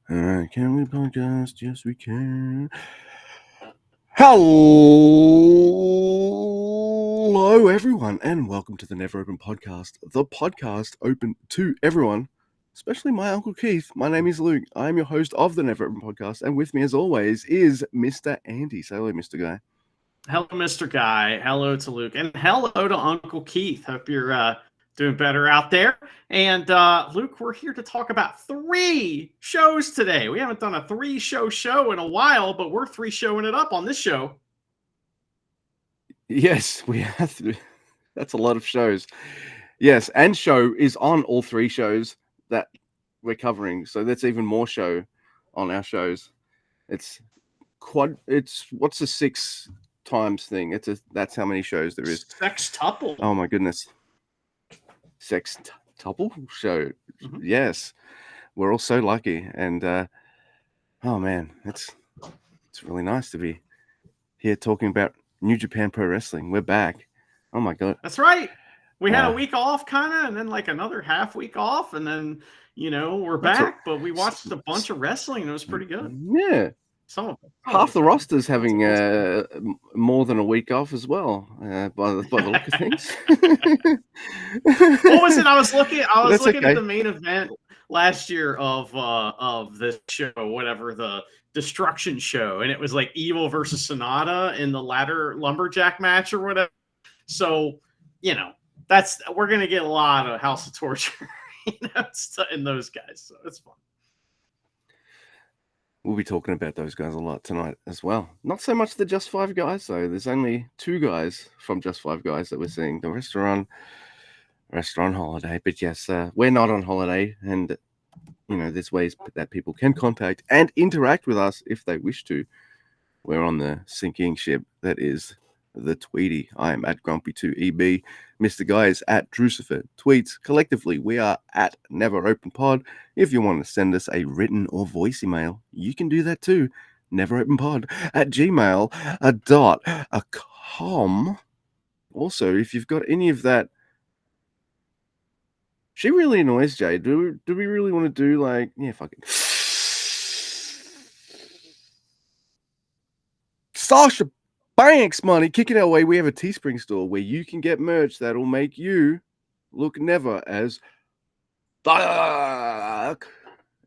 Can we podcast? Yes, we can. Hello, everyone, and welcome to the Never Open Podcast, the podcast open to everyone, especially my Uncle Keith. My name is Luke. I am your host of the Never Open Podcast, and with me, as always, is Mr. Andy. Say hello, Mr. Guy. Hello, Mr. Guy. Hello to Luke. And hello to Uncle Keith. Hope you're doing better out there. And Luke, we're here to talk about 3 shows today. We haven't done a 3-show in a while, but we're 3-showing it up on this show. Yes, we have to. That's a lot of shows. Yes, and show is on all 3 shows that we're covering. So that's even more show on our shows. It's what's the 6 times thing? That's how many shows there is. Sextuple. Oh my goodness. Sextuple show. Mm-hmm. Yes. We're all so lucky. And oh man, it's really nice to be here talking about New Japan Pro Wrestling. We're back. Oh my god. That's right. We had a week off kind of, and then like another half week off, and then we're back, but we watched a bunch of wrestling and it was pretty good. Yeah. Half the roster's having more than a week off as well, by the look of things. What was it? I was looking at the main event last year of this show, whatever, the Destruction show, and it was like Evil versus Sonata in the ladder lumberjack match or whatever. So, we're gonna get a lot of House of Torture, in those guys. So it's fun. We'll be talking about those guys a lot tonight as well. Not so much the Just 5 guys, though. There's only 2 guys from Just 5 guys that we're seeing. The rest are on holiday. But yes, we're not on holiday. And, there's ways that people can contact and interact with us if they wish to. We're on the sinking ship that is the Tweety. I am at Grumpy2EB. Mr. Guy is at Drucifer. Tweets. Collectively, we are at NeverOpenPod. If you want to send us a written or voice email, you can do that too. NeverOpenPod@gmail.com. Also, if you've got any of that, she really annoys Jay. Do we really want to do fuck it. Sasha Banks money, kick it our way. We have a Teespring store where you can get merch that'll make you look never as fuck.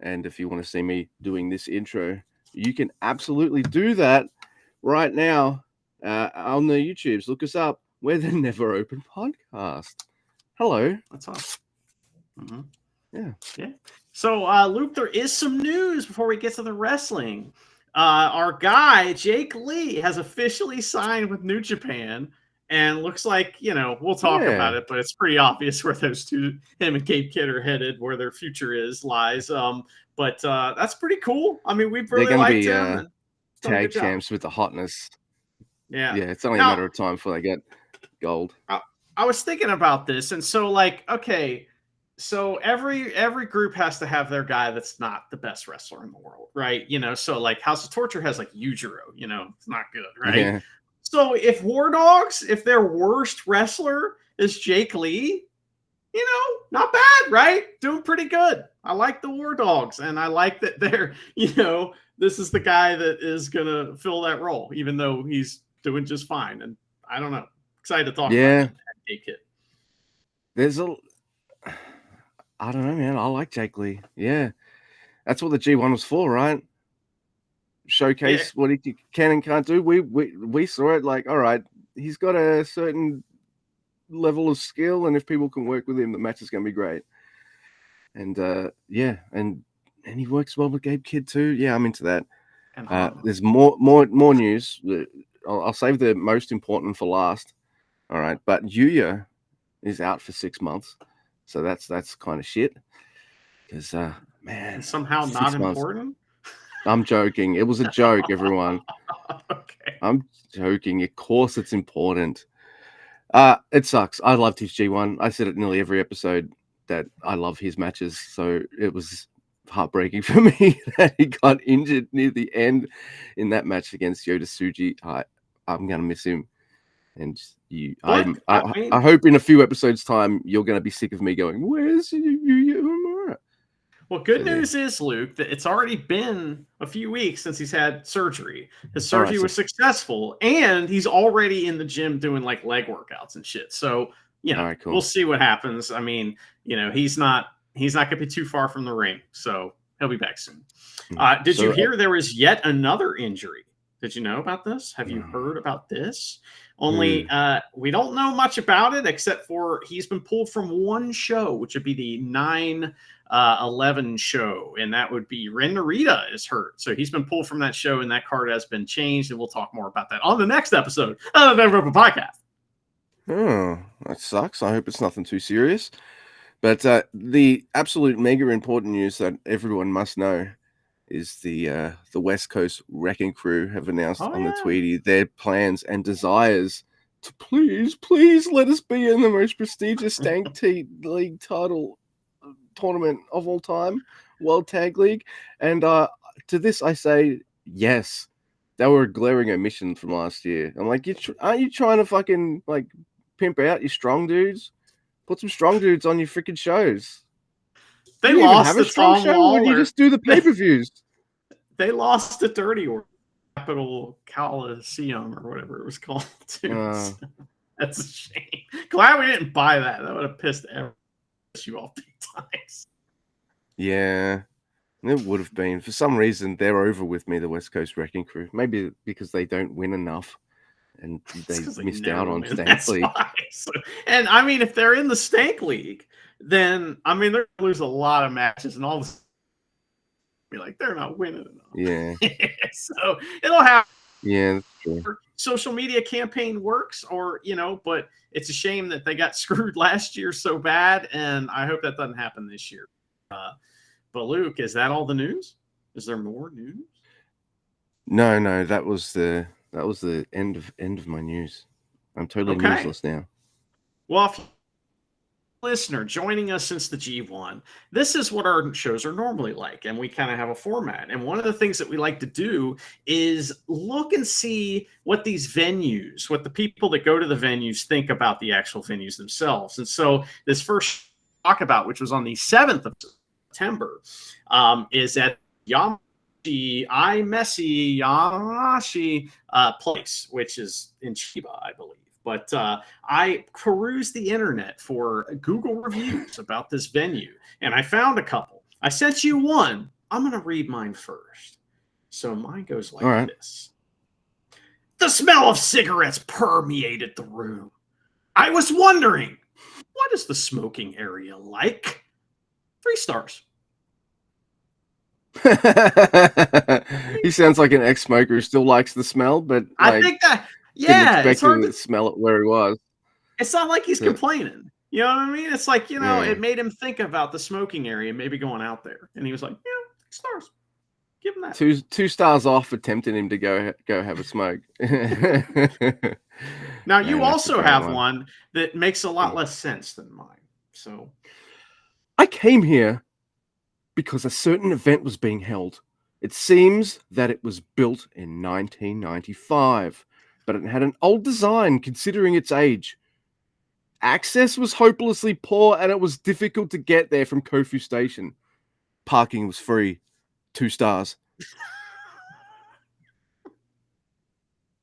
And if you want to see me doing this intro, you can absolutely do that right now on the YouTubes. Look us up. We're the Never Open Podcast. Hello. That's awesome. Mm-hmm. Yeah. So, Luke, there is some news before we get to the wrestling. Our guy, Jake Lee, has officially signed with New Japan, and looks like, we'll talk about it, but it's pretty obvious where those two, him and Cape Kid, are headed, where their future lies. But that's pretty cool. I mean, we've really liked him. Tag champs with the hotness. Yeah. Yeah, it's only a matter of time before they get gold. I was thinking about this, and so, okay, so every group has to have their guy that's not the best wrestler in the world, right? So House of Torture has Yujiro, it's not good, right? Yeah. So if War Dogs, if their worst wrestler is Jake Lee, not bad, right? Doing pretty good. I like the War Dogs, and I like that they're, this is the guy that is gonna fill that role, even though he's doing just fine. And I don't know, excited to talk about Jake Kid. I don't know, man. I like Jake Lee. Yeah. That's what the G1 was for, right? Showcase what he can and can't do. We saw it all right, he's got a certain level of skill, and if people can work with him, the match is going to be great. And and he works well with Gabe Kidd too. Yeah, I'm into that. There's more news. I'll save the most important for last. All right, but Yuya is out for 6 months. So that's kind of shit. Because man, somehow not important. I'm joking. It was a joke, everyone. Okay. I'm joking. Of course, it's important. It sucks. I loved his G1. I said it nearly every episode that I love his matches. So it was heartbreaking for me that he got injured near the end in that match against Yota Tsuji. I'm gonna miss him. And I hope in a few episodes' time you're going to be sick of me going, "Where's Yuya Uemura?" Well, good news is, Luke, that it's already been a few weeks since he's had surgery. His surgery was successful, and he's already in the gym doing like leg workouts and shit. So, we'll see what happens. I mean, he's not going to be too far from the ring, so he'll be back soon. Did you hear there was yet another injury? Did you know about this? Have you heard about this? Only we don't know much about it, except for he's been pulled from one show, which would be the 9/11 show, and that would be Ren Narita is hurt. So he's been pulled from that show, and that card has been changed, and we'll talk more about that on the next episode of the NeverOpenPod podcast. Oh, that sucks. I hope it's nothing too serious. But the absolute mega important news that everyone must know is the West Coast Wrecking Crew have announced on the Tweety their plans and desires to please let us be in the most prestigious Stank League title tournament of all time, World Tag League. And to this I say yes. They were a glaring omission from last year. I'm like, aren't you trying to fucking like pimp out your strong dudes? Put some strong dudes on your freaking shows. They lost the Tom Lawler. Would you just do the pay-per-views? They lost the Dirty or Capital Coliseum or whatever it was called too. That's a shame. Glad we didn't buy that. That would have pissed you off big times. Yeah, it would have been. For some reason, they're over with me, the West Coast Wrecking Crew. Maybe because they don't win enough. And they missed out on Stank League. So, and I mean, if they're in the Stank League, then I mean they're gonna lose a lot of matches, and all this be like they're not winning enough. Yeah. So it'll happen. Yeah, that's true. Social media campaign works, or but it's a shame that they got screwed last year so bad, and I hope that doesn't happen this year. But Luke, is that all the news? Is there more news? No, that was the end of my news. I'm totally newsless now. Well, if listener joining us since the G1, this is what our shows are normally like, and we kind of have a format. And one of the things that we like to do is look and see what these venues, what the people that go to the venues think about the actual venues themselves. And so this first talk about, which was on the 7th of September, is at Yamashi place, which is in Chiba, I believe. But I perused the internet for Google reviews about this venue, and I found a couple. I sent you one. I'm going to read mine first. So mine goes like this. The smell of cigarettes permeated the room. I was wondering, what is the smoking area like? 3 stars. He sounds like an ex-smoker who still likes the smell, but I think that it's hard to smell it where he was. It's not like he's complaining. You know what I mean? It's like, it made him think about the smoking area, maybe going out there, and he was like, 6 stars. Give him that. 2 stars off for tempting him to go have a smoke. Now you also have one that makes a lot less sense than mine. So I came here because a certain event was being held. It seems that it was built in 1995, but it had an old design considering its age. Access was hopelessly poor, and it was difficult to get there from Kofu Station. Parking was free. 2 stars.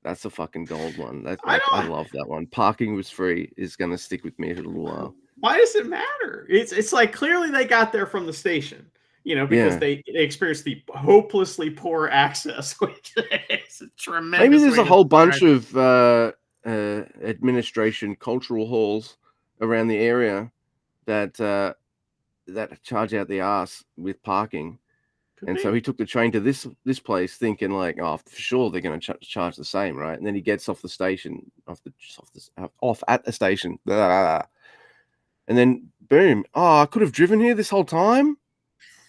That's a fucking gold one. I love that one. Parking was free is going to stick with me for a little while. Why does it matter? It's like clearly they got there from the station, because they experienced the hopelessly poor access, which is a tremendous. Maybe there's a whole bunch of administration cultural halls around the area that charge out the ass with parking. So he took the train to this place thinking like, oh, for sure they're going to charge the same, right? And then he gets off the station, off at the station, and then boom, oh, I could have driven here this whole time.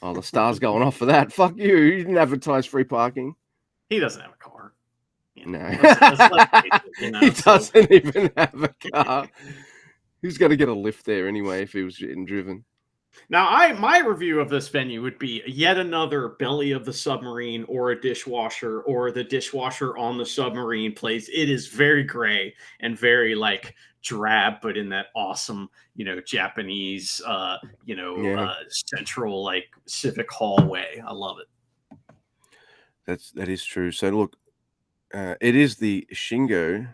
Oh, the star's going off for that. Fuck you! You didn't advertise free parking. He doesn't have a car. No, he doesn't even have a car. He's got to get a lift there anyway if he was getting driven. Now, my review of this venue would be yet another belly of the submarine or a dishwasher or the dishwasher on the submarine place. It is very gray and very like drab, but in that awesome, Japanese, Yeah, central like civic hallway. I love it. that is true. So look, it is the Shingo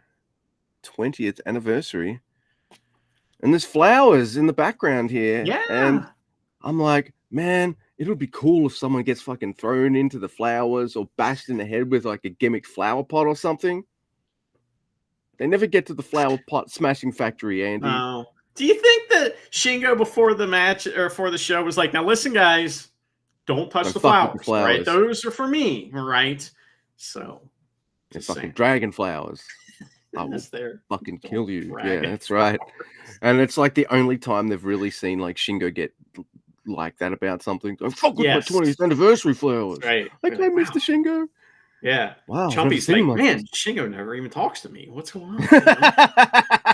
20th anniversary, and there's flowers in the background here, and Yeah. I'm like, man, it would be cool if someone gets fucking thrown into the flowers or bashed in the head with like a gimmick flower pot or something. They never get to the flower pot smashing factory, Andy. Oh. Do you think that Shingo before the match or for the show was like, now listen, guys, don't touch Don't the fuck with the flowers, all right? flowers. Those are for me, all right? So, They're just fucking saying. dragon flowers. I will Yes, they're fucking kill you. Yeah, dragon that's right. flowers. And it's like the only time they've really seen like Shingo get like that about something. Don't fuck with my Yes. 20th anniversary flowers. Right. Okay, Wow. Mr. Shingo. Yeah. Wow, I've never Chumpy's seen like, him like man, this. Shingo never even talks to me. What's going on?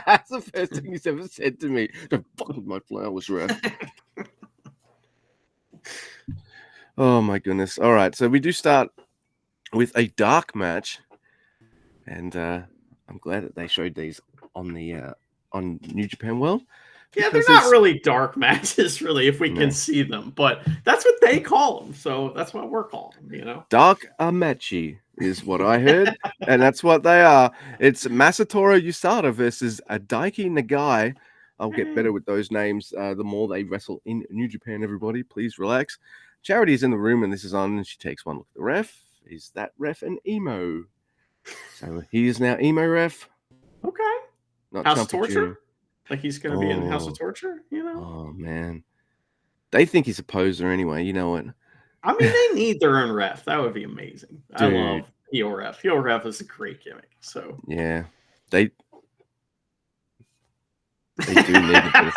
That's the first thing he's ever said to me. Don't fuck with my flowers, ref. Oh my goodness. All right, so we do start with a dark match, and I'm glad that they showed these on the on New Japan World. Yeah, they're Because not it's really dark matches, really, if we No. can see them. But that's what they call them. So that's what we're calling them, dark amachi is what I heard, and that's what they are. It's Masatora Usada versus Daiki Nagai. I'll get better with those names the more they wrestle in New Japan, everybody. Please relax. Charity is in the room, and this is on, and she takes one look at the ref. Is that ref an emo? So he is now emo ref. Okay. Not House of Chumpy Torture? Jr. Like he's going to be in House Oh. of Torture, Oh, man. They think he's a poser anyway. You know what? I mean, they need their own ref. That would be amazing. I Dude. love heel ref. Heel ref is a great gimmick. So Yeah. They do need it.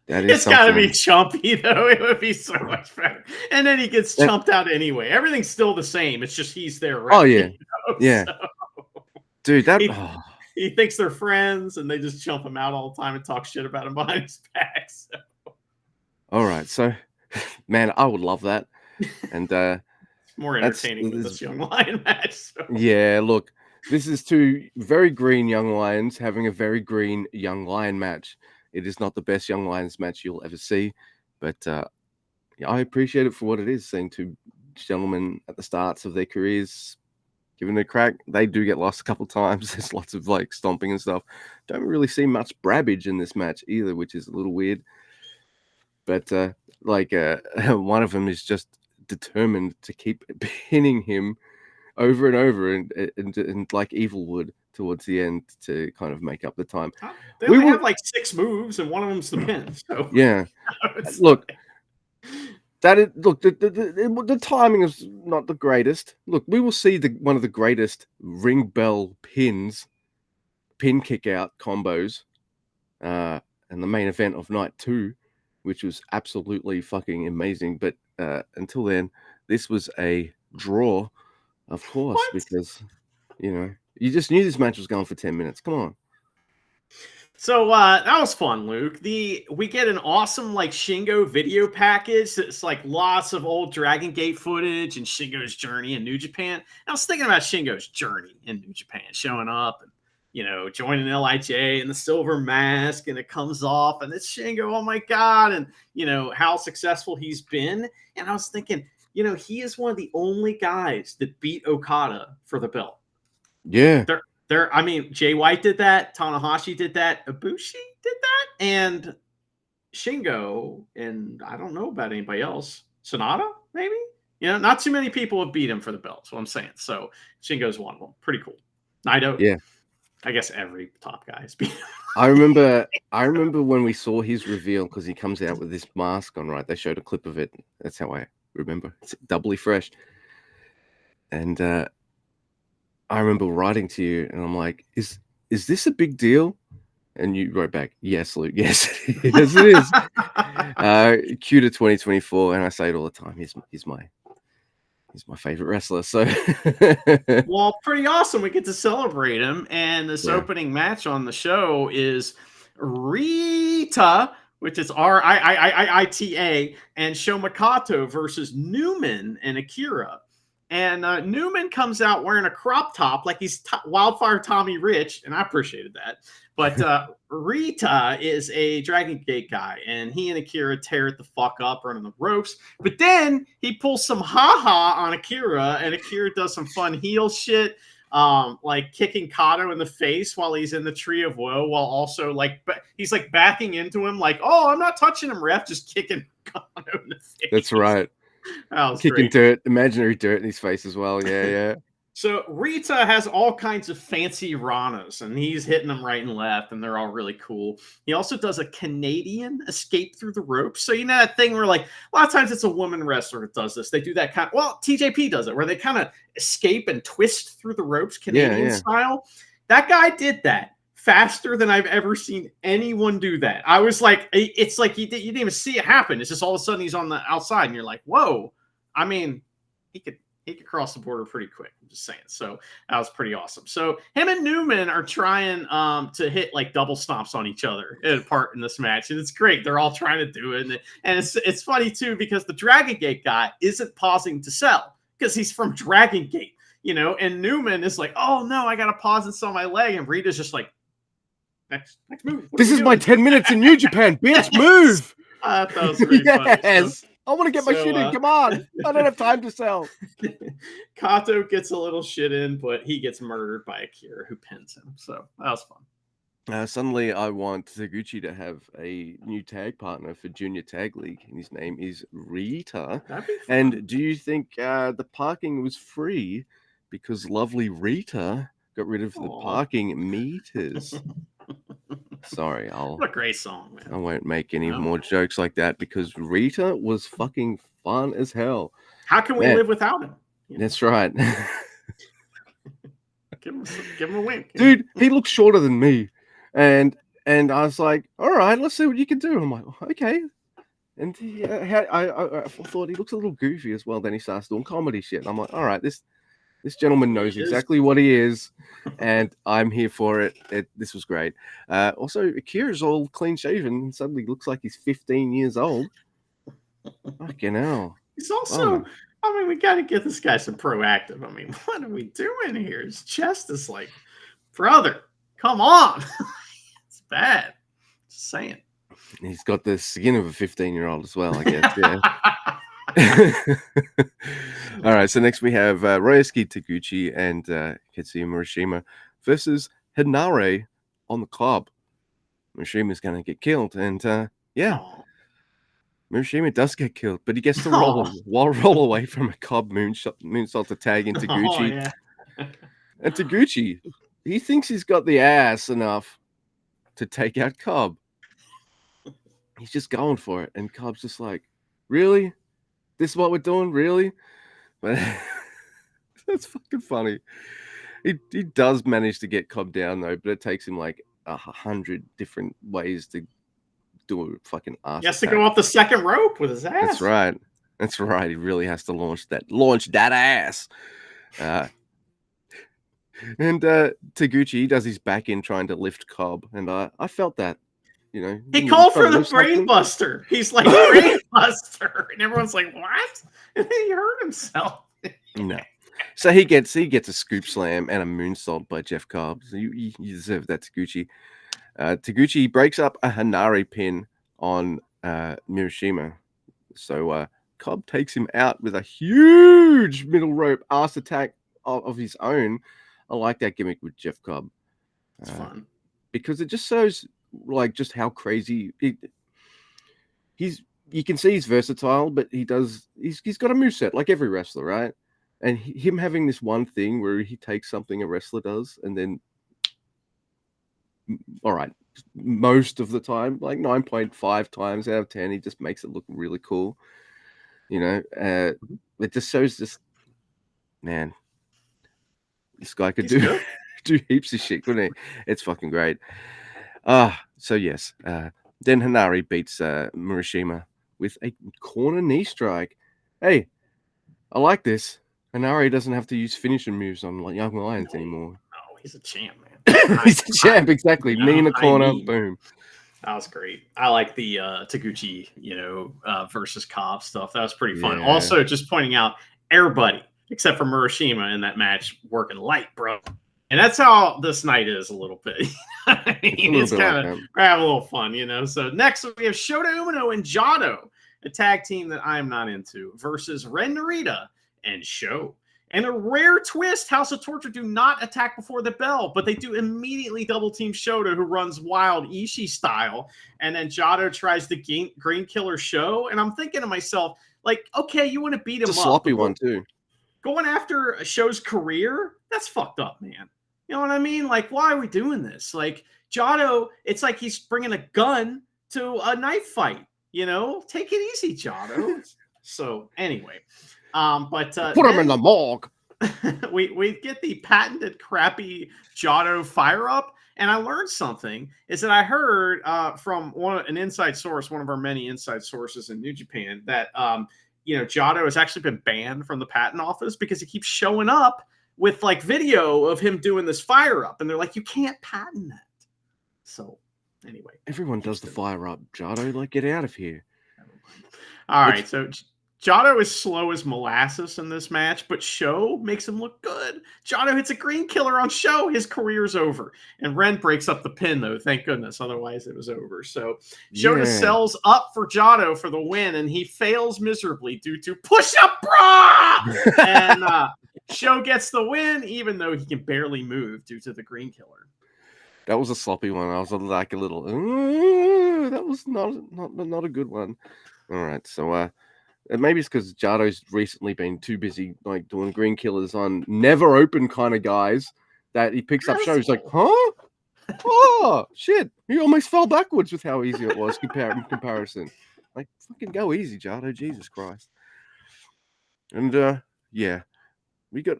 That is it's got to be something. Chumpy, though. It would be so much better. And then he gets chumped out anyway. Everything's still the same. It's just he's their ref. Oh, yeah. Yeah. So Dude, that... he thinks they're friends, and they just chump him out all the time and talk shit about him behind his back. So. All right. So, man, I would love that. And it's more entertaining than this Young Lion match. So. Yeah, look, this is two very green young lions having a very green young lion match. It is not the best young lions match you'll ever see, but I appreciate it for what it is, seeing two gentlemen at the starts of their careers giving it a crack. They do get lost a couple times. There's lots of like stomping and stuff. Don't really see much brabbage in this match either, which is a little weird. But one of them is just determined to keep pinning him over and over and like Evil would towards the end to kind of make up the time. They only have like 6 moves, and one of them's the pin. So yeah, look, the timing is not the greatest. Look, we will see one of the greatest ring bell pin kick out combos, and the main event of night 2, which was absolutely fucking amazing. But until then, this was a draw. Of course, because, you just knew this match was going for 10 minutes. Come on. So that was fun, Luke. We get an awesome like Shingo video package. It's like lots of old Dragon Gate footage and Shingo's journey in New Japan. And I was thinking about Shingo's journey in New Japan, showing up and joining LIJ and the silver mask, and it comes off, and it's Shingo. Oh my god! And how successful he's been. And I was thinking, he is one of the only guys that beat Okada for the belt. Yeah. I mean, Jay White did that. Tanahashi did that. Ibushi did that. And Shingo, and I don't know about anybody else. Sonata, maybe? Not too many people have beat him for the belt. That's what I'm saying. So Shingo's one of them. Pretty cool. Naito. Yeah. I guess every top guy has beat him. I remember when we saw his reveal, because he comes out with this mask on, right? They showed a clip of it. That's how I remember. It's doubly fresh. And I remember writing to you, and I'm like, is this a big deal? And you wrote back, yes, Luke, yes, yes, it is. Q to 2024, and I say it all the time. He's my favorite wrestler. So, well, pretty awesome. We get to celebrate him, and this opening match on the show is Rita which is RIIITA, and Shomakato versus Newman and Akira. And Newman comes out wearing a crop top like he's Wildfire Tommy Rich, and I appreciated that. But Rita is a Dragon Gate guy, and he and Akira tear it the fuck up running the ropes. But then he pulls some haha on Akira, and Akira does some fun heel shit, like kicking Kato in the face while he's in the Tree of Woe, while also like he's like backing into him, like, "Oh, I'm not touching him, ref," just kicking Kato in the face. That's right. Kicking dirt, imaginary dirt in his face as well. Yeah, yeah. So Rita has all kinds of fancy ranas, and he's hitting them right and left, and they're all really cool. He also does a Canadian escape through the ropes. So you know that thing where, like, a lot of times it's a woman wrestler that does this. They do that kind of, well, TJP does it, where they kind of escape and twist through the ropes, Canadian style. That guy did that faster than I've ever seen anyone do that. I was like, it's like you didn't even see it happen. It's just all of a sudden he's on the outside, and you're like, whoa. I mean, he could cross the border pretty quick. I'm just saying. So that was pretty awesome. So him and Newman are trying to hit like double stomps on each other in this match, and it's great. They're all trying to do it, and it's funny too because the Dragon Gate guy isn't pausing to sell because he's from Dragon Gate, you know. And Newman is like, "Oh no, I gotta pause and sell my leg," and Rita's just like, "Next move." This is my 10 minutes in New Japan, bitch. Move. That was pretty funny. So, I want to get my shit in. Come on. I don't have time to sell. Kato gets a little shit in, but he gets murdered by Akira, who pins him. So that was fun. Suddenly, I want Taguchi to have a new tag partner for Junior Tag League, and his name is Rita. And do you think the parking was free because lovely Rita got rid of the parking meters? Sorry, what a great song, man. I won't make any more jokes like that because Rita was fucking fun as hell. How can we live without him? You know? That's right. give him a wink, dude. He looks shorter than me, and I was like, all right, let's see what you can do. I'm like, okay. And I thought he looks a little goofy as well. Then he starts doing comedy shit. I'm like, all right, this gentleman knows exactly what he is, and I'm here for it. This was great. Also, Akira's all clean shaven and suddenly looks like he's 15 years old. Fucking hell. He's also, I mean, we got to get this guy some Proactive. I mean, what are we doing here? His chest is like, brother, come on. It's bad. Just saying. He's got the skin of a 15-year-old as well, I guess. Yeah. All right, so next we have Ryosuke Taguchi and Tetsuya Murashima versus Hinare on the club. Murishima's going to get killed, and Murashima does get killed, but he gets to roll away from a Cobb moonsault to tag in Taguchi. And Taguchi, he thinks he's got the ass enough to take out Cobb. He's just going for it, and Cobb's just like, really? This is what we're doing, really? But that's fucking funny. He does manage to get Cobb down though, but it takes him like 100 different ways to do a fucking ass. He has to go off the second rope with his ass. That's right. He really has to launch that ass. And Taguchi, he does his back in trying to lift Cobb, and I felt that. You know, he called for the brainbuster. He's like, brainbuster, and everyone's like, what? And he hurt himself. No. So he gets a scoop slam and a moonsault by Jeff Cobb. So you deserve that, Taguchi. Taguchi breaks up a Hinare pin on Murashima. So Cobb takes him out with a huge middle rope ass attack of his own. I like that gimmick with Jeff Cobb. It's fun. Because it just shows like just how crazy you can see he's versatile, but he's got a moveset like every wrestler, right? And him having this one thing where he takes something a wrestler does, and then all right, most of the time, like 9.5 times out of 10, he just makes it look really cool. You know, it just shows this man. This guy could do heaps of shit, couldn't he? It's fucking great. So yes, then Hinare beats Murashima with a corner knee strike. Hey, I like this. Hinare doesn't have to use finishing moves on Young Lions anymore. No, he's a champ, man. He's a champ, exactly. Knee in the corner, boom. That was great. I like the Taguchi, versus Cobb stuff. That was pretty fun. Yeah. Also, just pointing out everybody except for Murashima in that match working light, bro. And that's how this night is a little bit. I mean, it's kind of have a little fun, So next we have Shota Umino and Jado, a tag team that I am not into, versus Ren Narita and Sho. And a rare twist, House of Torture do not attack before the bell, but they do immediately double team Shota, who runs wild Ishii style. And then Jado tries to green killer Sho. And I'm thinking to myself, like, okay, you want to beat him up. It's a sloppy one, too. Going after Sho's career, that's fucked up, man. You know what I mean? Like, why are we doing this? Like, Jado, it's like he's bringing a gun to a knife fight. Take it easy, Jado. So, anyway. But put him in the morgue. we get the patented crappy Jado fire up, and I learned something. Is that I heard from an inside source, one of our many inside sources in New Japan, that Jado has actually been banned from the patent office because he keeps showing up with like video of him doing this fire up, and they're like, you can't patent that. So anyway, everyone does the fire up, Jado. Like, get out of here. All right, so Jado is slow as molasses in this match, but Sho makes him look good. Jado hits a green killer on Sho. His career's over. And Ren breaks up the pin, though. Thank goodness. Otherwise, it was over. So Shota sells up for Jado for the win, and he fails miserably due to push-up bra! And Sho gets the win, even though he can barely move due to the green killer. That was a sloppy one. I was like a little, that was not a good one. All right, so... And maybe it's because Jado's recently been too busy like doing green killers on never open kind of guys that he picks up shows like, huh? Oh, shit. He almost fell backwards with how easy it was in comparison. Like, fucking go easy, Jado. Jesus Christ. And, yeah. We got...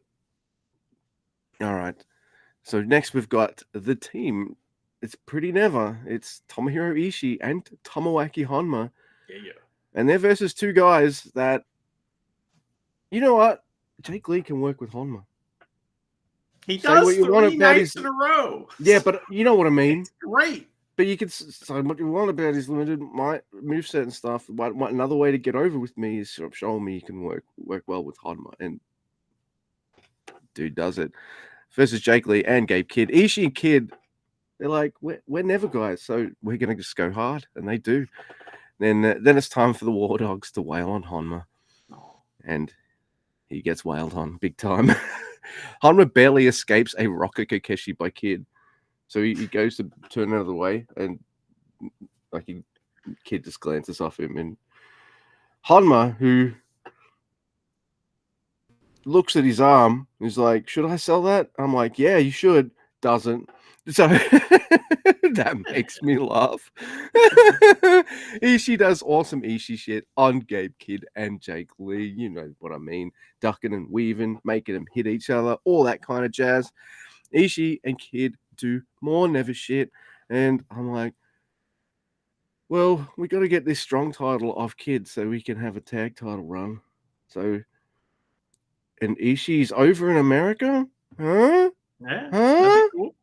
All right. So next we've got the team. It's pretty never. It's Tomohiro Ishii and Tomoaki Honma. Yeah. And they're versus two guys that, you know what? Jake Lee can work with Honma. He does 3 nights in a row. Yeah, but you know what I mean. It's great. But you could say what you want about his limited moveset and stuff. Another way to get over with me is showing me you can work well with Honma. And dude does it. Versus Jake Lee and Gabe Kidd. Ishii and Kidd, they're like, we're never guys, so we're going to just go hard. And they do. Then it's time for the War Dogs to wail on Honma. And he gets wailed on big time. Honma barely escapes a Rocket Kokeshi by Kidd. So he goes to turn another way, and like Kidd just glances off him. And Honma, who looks at his arm, is like, should I sell that? I'm like, yeah, you should. Doesn't. So that makes me laugh. Ishii does awesome Ishii shit on Gabe Kidd and Jake Lee. You know what I mean. Ducking and weaving, making them hit each other, all that kind of jazz. Ishii and Kidd do more never shit. And I'm like, well, we got to get this strong title off Kidd so we can have a tag title run. So, and Ishii's over in America? Huh? Yeah. Huh? Cool.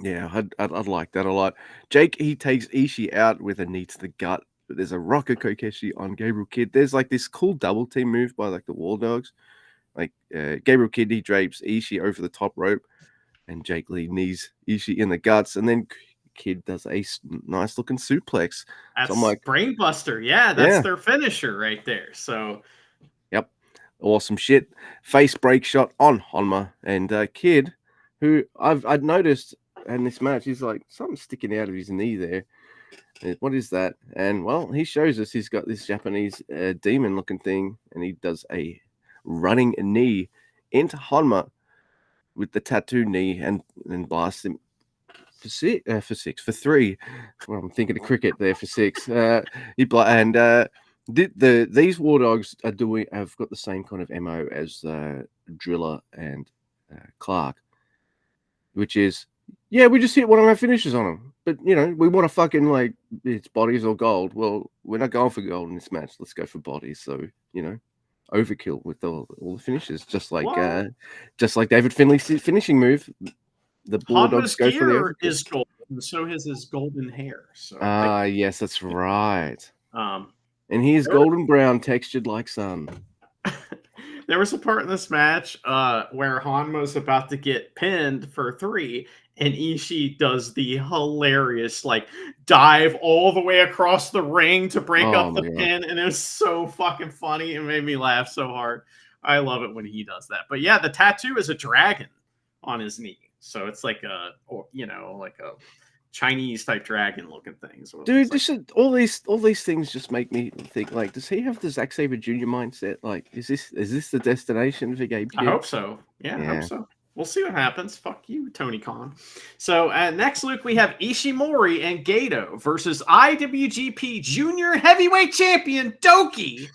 Yeah, I'd like that a lot. Jake, he takes Ishii out with a knee to the gut, but there's a Rocket Kokeshi on Gabriel Kidd. There's like this cool double team move by like the War Dogs. Like Gabriel Kidd, he drapes Ishii over the top rope, and Jake Lee knees Ishii in the guts, and then Kidd does a nice looking suplex. That's so I'm like, Brainbuster. Yeah, that's their finisher right there. So, yep, awesome shit. Face break shot on Honma, and Kidd, who I'd noticed. And this match, he's like, something sticking out of his knee there. What is that? And, well, he shows us he's got this Japanese demon-looking thing, and he does a running knee into Honma with the tattoo knee and blasts him for 3. Well, I'm thinking of cricket there for 6. These War Dogs have got the same kind of MO as Driller and Clark, which is, yeah, we just hit one of our finishes on them. But, you know, we want to fucking, like, it's bodies or gold. Well, we're not going for gold in this match. Let's go for bodies. So, you know, overkill with all the finishes. Just like David Finley's finishing move. the Bulldogs Hanma's go for the gear overkill. is gold, and so is his golden hair. So Yes, that's right. um, And he's golden brown, textured like sun. there was a part in this match where Hanma's about to get pinned for 3, and Ishii does the hilarious like dive all the way across the ring to break up the pin, and it was so fucking funny. It made me laugh so hard. I love it when he does that. But yeah, the tattoo is a dragon on his knee, so it's like a like a Chinese type dragon looking thing. So dude, all these things just make me think, like, does he have the Zack Sabre Jr. mindset? Like, is this the destination for Gabe Kidd? I hope so. Yeah, I hope so. We'll see what happens. Fuck you, Tony Khan. So next, Luke, we have Ishimori and Gato versus IWGP Junior Heavyweight Champion Doki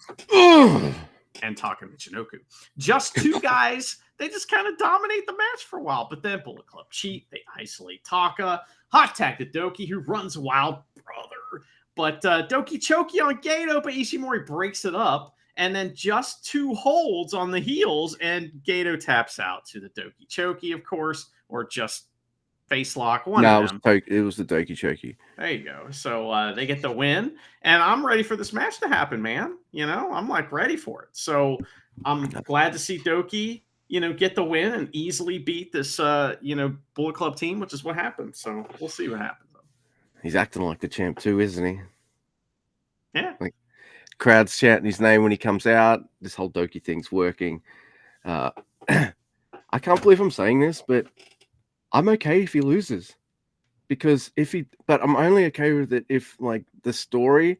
and Taka Michinoku. Just 2 guys. They just kind of dominate the match for a while, but then Bullet Club cheat. They isolate Taka. Hot tag to Doki, who runs wild, brother. But Doki chokey on Gato, but Ishimori breaks it up. And then just 2 holds on the heels, and Gato taps out to the Doki chokey, of course, or just face lock. It was the Doki chokey. There you go. So they get the win, and I'm ready for this match to happen, man. I'm like ready for it. So I'm glad to see Doki, get the win and easily beat this, Bullet Club team, which is what happened. So we'll see what happens. He's acting like the champ too, isn't he? Yeah. Like, crowd's chanting his name when he comes out. This whole Doki thing's working. I can't believe I'm saying this, but I'm okay if he loses, because but I'm only okay with it if, like, the story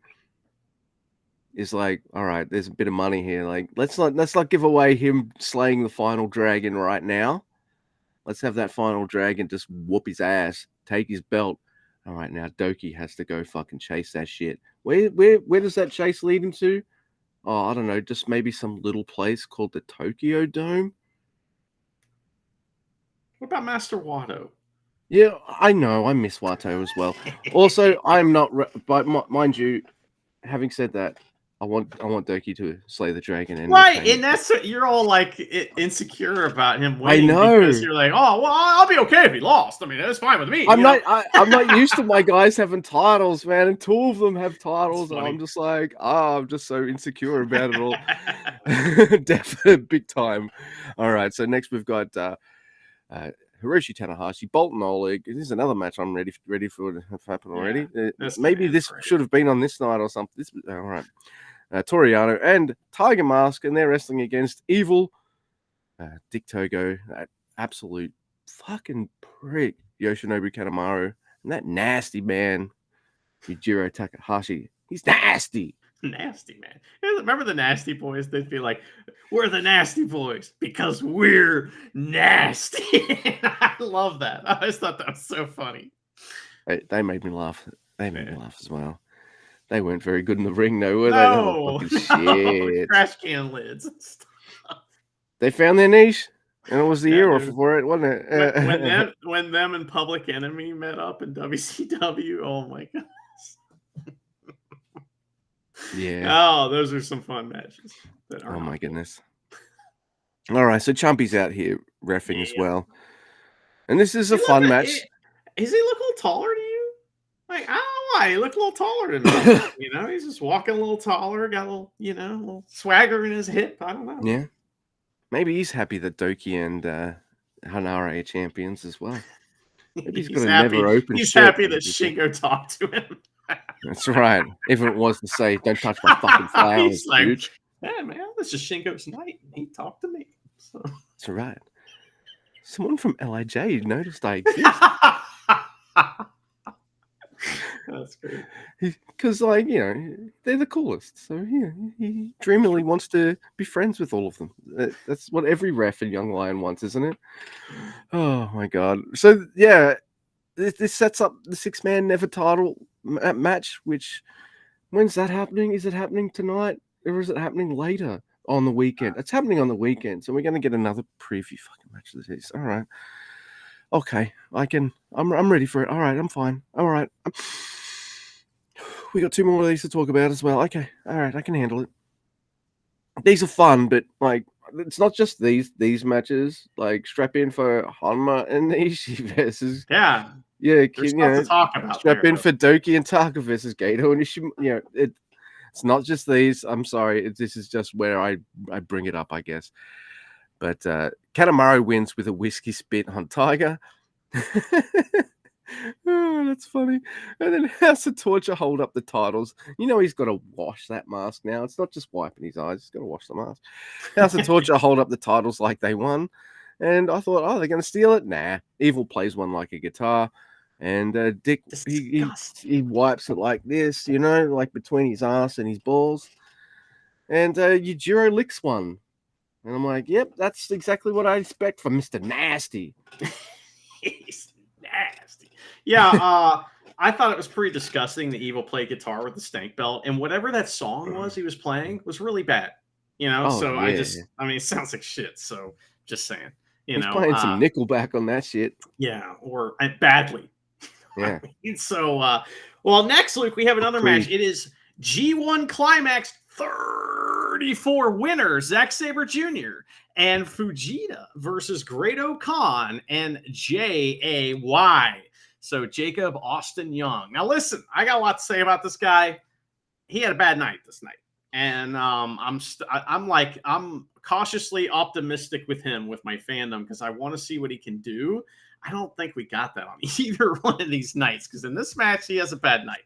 is like, all right, there's a bit of money here. Like, let's not give away him slaying the final dragon right now. Let's have that final dragon just whoop his ass, take his belt. All right, now Doki has to go fucking chase that shit. Where does that chase lead him to? Oh, I don't know. Just maybe some little place called the Tokyo Dome. What about Master Wato? Yeah, I know. I miss Wato as well. Also, I'm not. But mind you, having said that, I want Doki to slay the dragon. And right, and that's what you're all like insecure about him winning. I know, because you're like, oh well, I'll be okay if he lost. I mean, that's fine with me. I'm not used to my guys having titles, man, and 2 of them have titles, and I'm just like, I'm just so insecure about it all. Definitely big time. All right, so next we've got Hiroshi Tanahashi, Bolton Oleg. This is another match I'm ready for to have happen already. Maybe this should have been on this night or something. All right. Toriano and Tiger Mask, and they're wrestling against Evil, Dick Togo, that absolute fucking prick, Yoshinobu Kanemaru, and that nasty man, Yujiro Takahashi. He's nasty. Nasty, man. Remember the Nasty Boys? They'd be like, we're the Nasty Boys because we're nasty. I love that. I always thought that was so funny. They made me laugh. They made me laugh as well. They weren't very good in the ring, though, were they? No. Shit. Trash can lids and stuff. They found their niche, and it was the era for it, wasn't it? When them and Public Enemy met up in WCW, oh my god. Yeah. Oh, those are some fun matches. Oh my goodness. All right, so Chumpy's out here reffing as well. And this is a fun match. Does he look a little taller to you? Like, I don't know why. He looked a little taller than me. He's just walking a little taller, got a little, little swagger in his hip. I don't know. Yeah. Maybe he's happy that Doki and Hanare are champions as well. Maybe he's got a never open. He's happy that Shingo talked to him. That's right. Even it was to say, don't touch my fucking flowers, he's like, dude. Yeah, man, this is Shingo's night. He talked to me. So. That's right. Someone from LIJ noticed I exist. That's great. Because, they're the coolest. So, he dreamily wants to be friends with all of them. That's what every ref in Young Lion wants, isn't it? Oh, my God. So, yeah, this sets up the 6-man never title match, which, when's that happening? Is it happening tonight? Or is it happening later on the weekend? It's happening on the weekend. So, we're going to get another preview fucking match of this. All right. Okay, I'm ready for it. All right, I'm fine. All right. We got 2 more of these to talk about as well. Okay, all right, I can handle it. These are fun, but it's not just these matches. Like, strap in for Hanma and Ishii versus Yeah, there's stuff to talk about strap there. in for Doki and Taka versus Gato and Ishii. It's not just these. I'm sorry. This is just where I bring it up, I guess. But Kanemaru wins with a whiskey spit on Tiger. Oh, that's funny. And then House of Torture hold up the titles. He's got to wash that mask now. It's not just wiping his eyes. He's got to wash the mask. House of Torture hold up the titles like they won. And I thought, they're going to steal it? Nah. Evil plays one like a guitar. And Dick, he wipes it like this, like between his ass and his balls. And Yujiro licks one. And I'm like, yep, that's exactly what I expect from Mr. Nasty. He's nasty. Yeah, I thought it was pretty disgusting that Evil played guitar with the stank belt, and whatever that song was he was playing was really bad. So yeah. It sounds like shit. So just saying, he's playing some Nickelback on that shit. Yeah, or badly. Yeah. Well, next, Luke, we have another match. It is G1 Climax 34 winner, Zack Sabre Jr. and Fujita versus Great-O-Khan and JAY. So Jacob Austin Young. Now, listen, I got a lot to say about this guy. He had a bad night this night, and I'm cautiously optimistic with him with my fandom because I want to see what he can do. I don't think we got that on either one of these nights because in this match he has a bad night.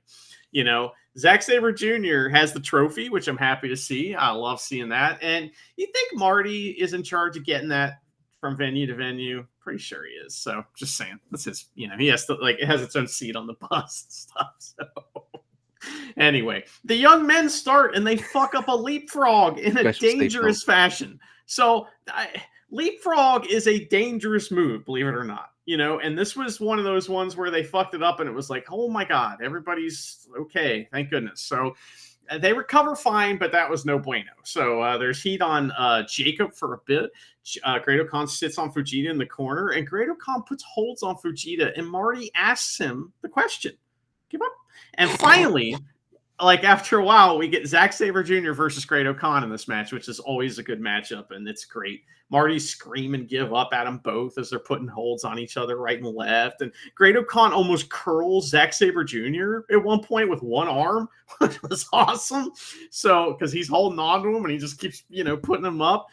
Zack Sabre Jr. has the trophy, which I'm happy to see. I love seeing that. And you think Marty is in charge of getting that from venue to venue? Pretty sure he is. So just saying, that's his. He has to it has its own seat on the bus and stuff. So. Anyway, the young men start and they fuck up a leapfrog in a dangerous fashion. So leapfrog is a dangerous move, believe it or not. And this was one of those ones where they fucked it up and it was like, oh my God, everybody's okay. Thank goodness. So they recover fine, but that was no bueno. So there's heat on Jacob for a bit. Great-O-Khan sits on Fujita in the corner and Great-O-Khan puts holds on Fujita and Marty asks him the question. Give up. And finally, after a while, we get Zack Sabre Jr. versus Great-O-Khan in this match, which is always a good matchup, and it's great. Marty's screaming give up at them both as they're putting holds on each other right and left. And Great-O-Khan almost curls Zack Sabre Jr. at one point with one arm, which was awesome. So, because he's holding on to him and he just keeps, putting him up.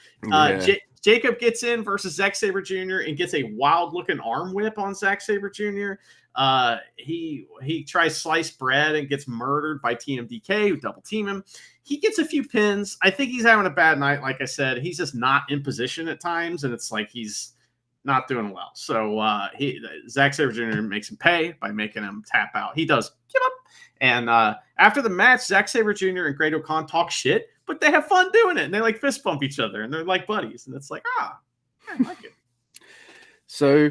Jacob gets in versus Zack Sabre Jr. and gets a wild-looking arm whip on Zack Sabre Jr. He tries sliced bread and gets murdered by TMDK, who double team him. He gets a few pins. I think he's having a bad night. Like I said, he's just not in position at times, and it's like he's not doing well. So Zack Sabre Jr. makes him pay by making him tap out. He does give up. And after the match, Zack Sabre Jr. and Great-O-Khan talk shit, but they have fun doing it. And they fist bump each other, and they're like buddies. And it's like, I like it. So,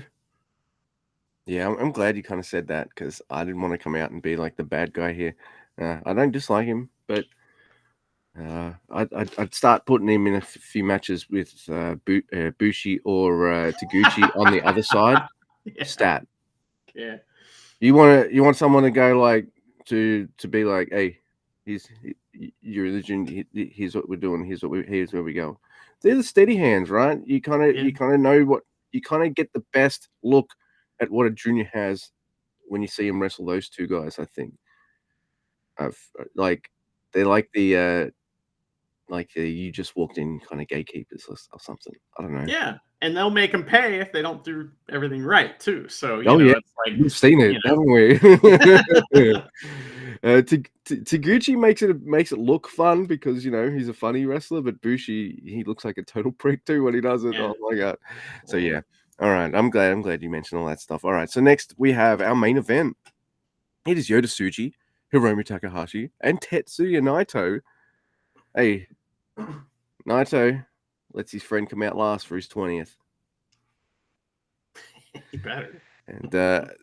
yeah, I'm glad you kind of said that because I didn't want to come out and be like the bad guy here. I don't dislike him, but I'd start putting him in a few matches with Bushi or Taguchi on the other side. Yeah. Stat. Yeah. You want someone to go like to be like, hey, you're religion. Here's what we're doing. Here's where we go. They're the steady hands, right? You kind of know what you kind of get the best look at what a junior has when you see him wrestle those two guys. I think. They're like the you just walked in kind of gatekeepers or something. I don't know. Yeah, and they'll make them pay if they don't do everything right too. So it's like we've seen it, haven't we? Taguchi makes it look fun because he's a funny wrestler, but Bushi, he looks like a total prick too when he does it. Yeah. Oh my God! So yeah, all right. I'm glad you mentioned all that stuff. All right, so next we have our main event. It is Yota Tsuji, Hiromu Takahashi, and Tetsuya Naito. Hey, Naito lets his friend come out last for his 20th. He better. And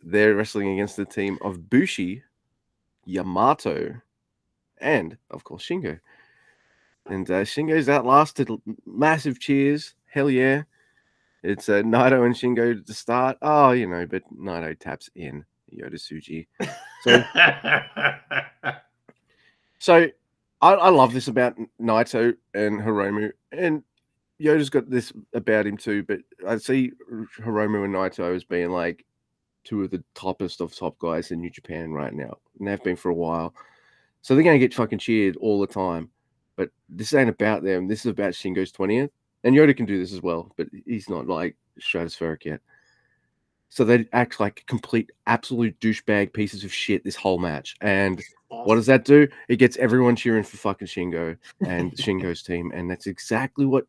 they're wrestling against the team of Bushi, Yamato, and, of course, Shingo. And Shingo's outlasted. Massive cheers. Hell yeah. It's Naito and Shingo to start. Oh, but Naito taps in Yota Tsuji. So I love this about Naito and Hiromu. And Yoda's got this about him too, but I see Hiromu and Naito as being like two of the toppest of top guys in New Japan right now, and they've been for a while. So they're going to get fucking cheered all the time. But this ain't about them. This is about Shingo's 20th. And Yoda can do this as well, but he's not like stratospheric yet. So they act like complete, absolute douchebag pieces of shit this whole match. And what does that do? It gets everyone cheering for fucking Shingo and Shingo's team. And that's exactly what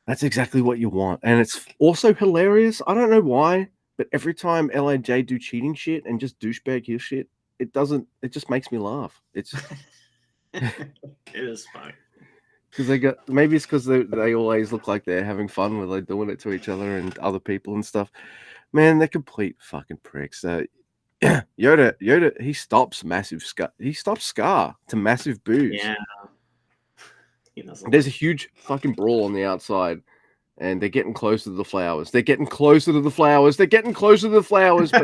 you want. And it's also hilarious. I don't know why, but every time LIJ do cheating shit and just douchebag heel shit, it just makes me laugh. It's it is funny. Because maybe it's because they always look like they're having fun when they're doing it to each other and other people and stuff. Man, they're complete fucking pricks. Yoda, he stops Scar to massive boos. Yeah. There's a huge fucking brawl on the outside, and they're getting closer to the flowers. But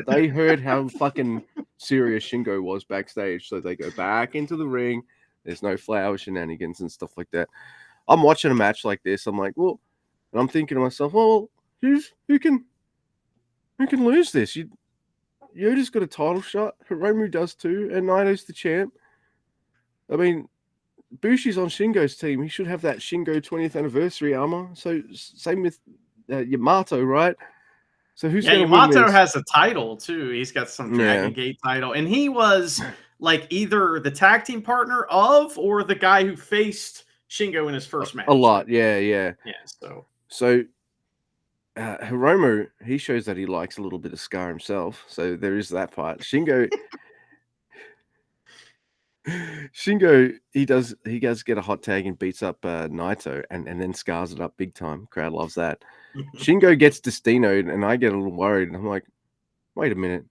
they heard how fucking serious Shingo was backstage, so they go back into the ring. There's no flower shenanigans and stuff like that. I'm watching a match like this. I'm like, well, and I'm thinking to myself, well, who can lose this? Yoda's got a title shot. Hiromu does too, and Naito's the champ. I mean, Bushi's on Shingo's team. He should have that Shingo 20th anniversary armor. So same with Yamato, right? So who's going to win this? Yamato has a title too. He's got some Dragon Gate title, and he was like either the tag team partner of or the guy who faced Shingo in his first match. A lot, yeah. Yeah, so Hiromu, he shows that he likes a little bit of Scar himself. So there is that part. Shingo, he does get a hot tag and beats up Naito and then scars it up big time. Crowd loves that. Shingo gets Destino'd, and I get a little worried. And I'm like, wait a minute.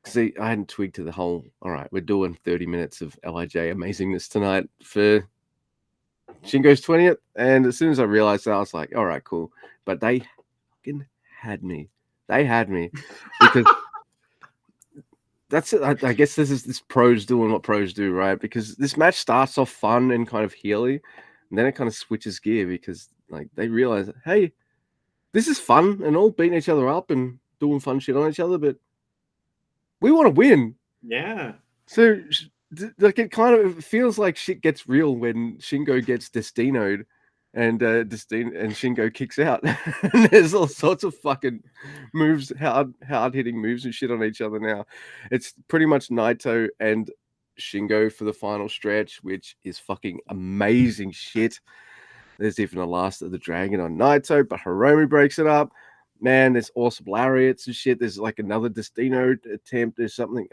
See, I hadn't twigged to the whole, all right, we're doing 30 minutes of LIJ amazingness tonight for Shingo's 20th. And as soon as I realized that, I was like, all right, cool. But they fucking had me. Because that's it. I guess this pros doing what pros do, right? Because this match starts off fun and kind of heely, and then it kind of switches gear because like they realize, hey, this is fun and all beating each other up and doing fun shit on each other, but we want to win. Yeah. So like it kind of feels like shit gets real when Shingo gets Destino'd and Shingo kicks out. And there's all sorts of fucking moves, hard hitting moves and shit on each other now. It's pretty much Naito and Shingo for the final stretch, which is fucking amazing shit. There's even a Last of the Dragon on Naito, but Hiromu breaks it up. Man, there's awesome lariats and shit. There's like another Destino attempt. There's something.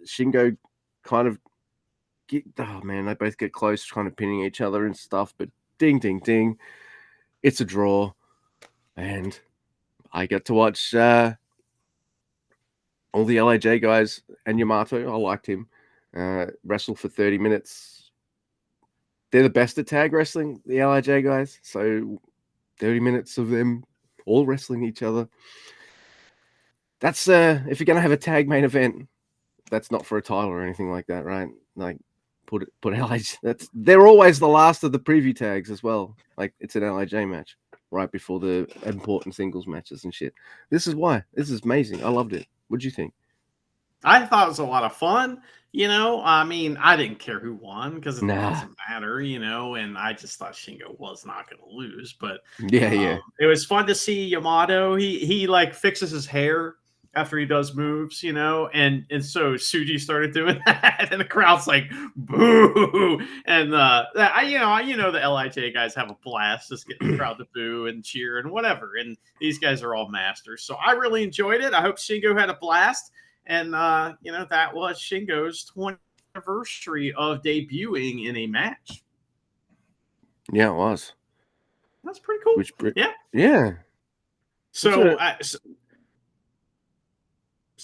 Shingo kind of they both get close, kind of pinning each other and stuff. But ding, ding, ding. It's a draw. And I got to watch all the LIJ guys and Yamato. I liked him. Wrestle for 30 minutes. They're the best at tag wrestling, the LIJ guys. So 30 minutes of them all wrestling each other. That's if you're gonna have a tag main event, that's not for a title or anything like that, right? Like put LIJ. They're always the last of the preview tags as well. Like it's an LIJ match right before the important singles matches and shit. This is why. This is amazing. I loved it. What'd you think? I thought it was a lot of fun. I mean, I didn't care who won because it doesn't matter, and I just thought Shingo was not going to lose. But yeah, it was fun to see Yamato. He like fixes his hair after he does moves, and so Suji started doing that, and the crowd's like boo, and the LIJ guys have a blast just getting the crowd to boo and cheer and whatever, and these guys are all masters. So I really enjoyed it. I hope Shingo had a blast. And, that was Shingo's 20th anniversary of debuting in a match. Yeah, it was. That's pretty cool. Yeah. So